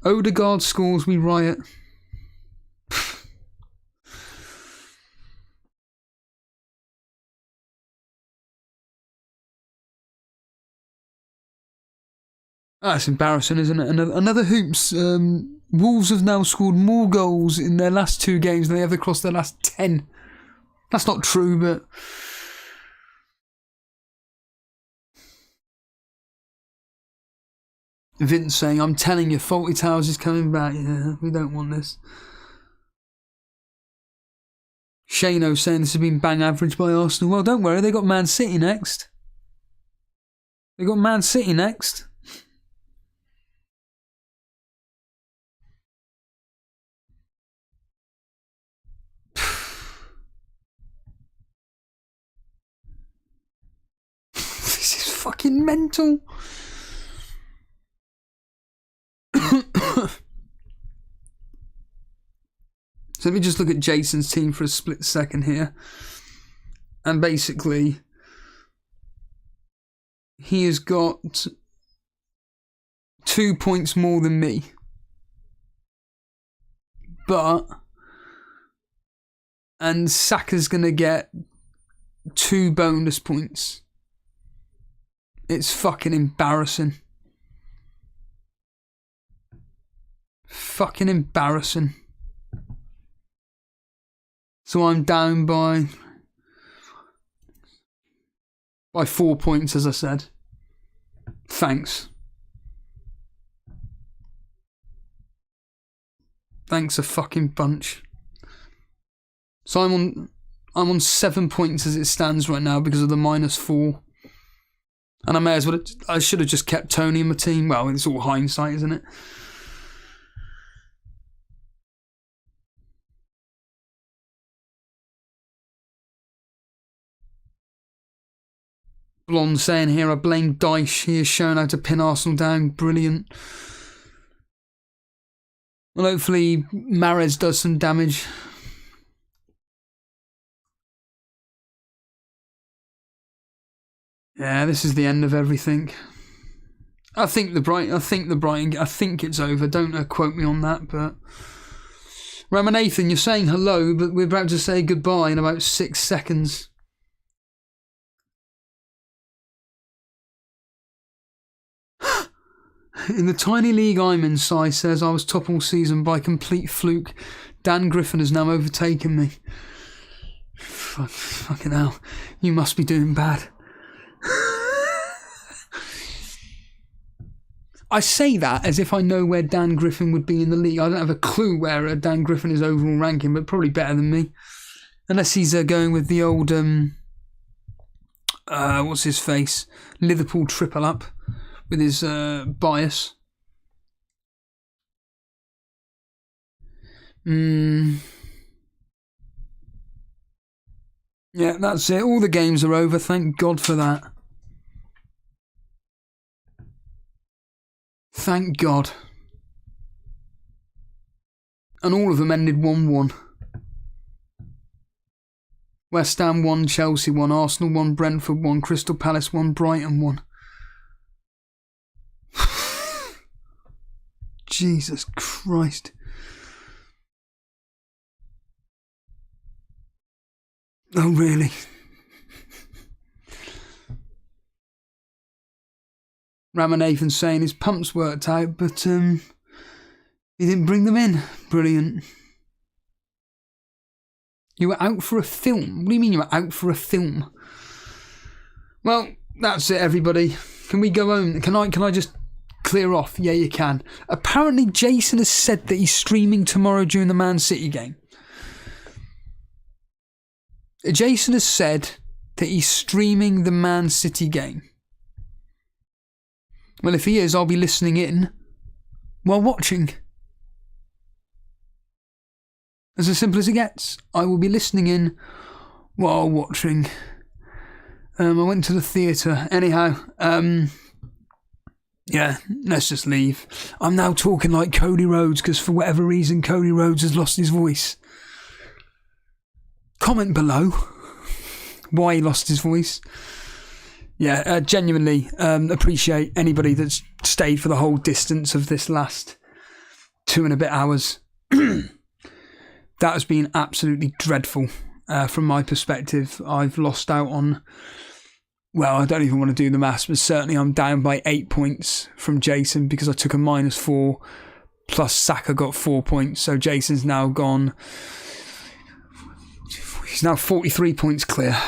Odegaard scores, we riot. That's embarrassing, isn't it? Another hoops. Wolves have now scored more goals in their last 2 games than they have across their last 10. That's not true, but... Vince saying, I'm telling you, Faulty Towers is coming back. Yeah, we don't want this. Shano saying this has been bang average by Arsenal. Well, don't worry, they got Man City next. They got Man City next. This is fucking mental. So let me just look at Jason's team for a split second here. And basically, he has got 2 points more than me. And Saka's going to get 2 bonus points. It's fucking embarrassing. Fucking embarrassing. So I'm down by 4 points, as I said. Thanks. Thanks a fucking bunch. So I'm on 7 points as it stands right now because of the -4. And I should have just kept Tony in my team. Well, it's all hindsight, isn't it? Blonde saying here, I blame Dyche. He has shown how to pin Arsenal down. Brilliant. Well, hopefully Mahrez does some damage. Yeah, this is the end of everything. I think it's over. Don't quote me on that, but Ramanathan, you're saying hello, but we're about to say goodbye in about 6 seconds. In the tiny league I'm in, Sai says, I was top all season by complete fluke. Dan Griffin has now overtaken me. Fucking hell. You must be doing bad. I say that as if I know where Dan Griffin would be in the league. I don't have a clue where Dan Griffin is overall ranking, but probably better than me. Unless he's going with the old, what's his face? Liverpool triple up with his bias. Yeah, that's it. All the games are over. Thank God for that. Thank God. And all of them ended 1-1. West Ham 1, Chelsea 1, Arsenal 1, Brentford 1, Crystal Palace 1, Brighton 1. Jesus Christ. Oh, really? Ramanathan saying his pumps worked out, but he didn't bring them in. Brilliant. You were out for a film? What do you mean you were out for a film? Well, that's it, everybody. Can we go home? Can I just clear off? Yeah, you can. Apparently, Jason has said that he's streaming tomorrow during the Man City game. Jason has said that he's streaming the Man City game. Well, if he is, I'll be listening in while watching. As simple as it gets. I will be listening in while watching. I went to the theatre. Anyhow, yeah, let's just leave. I'm now talking like Cody Rhodes because for whatever reason Cody Rhodes has lost his voice. Comment below why he lost his voice. Yeah, genuinely appreciate anybody that's stayed for the whole distance of this last 2 and a bit hours. That has been absolutely dreadful from my perspective. I've lost out on, well, I don't even want to do the maths, but certainly I'm down by 8 points from Jason because I took a -4, plus Saka got 4 points. So Jason's now gone, he's now 43 points clear.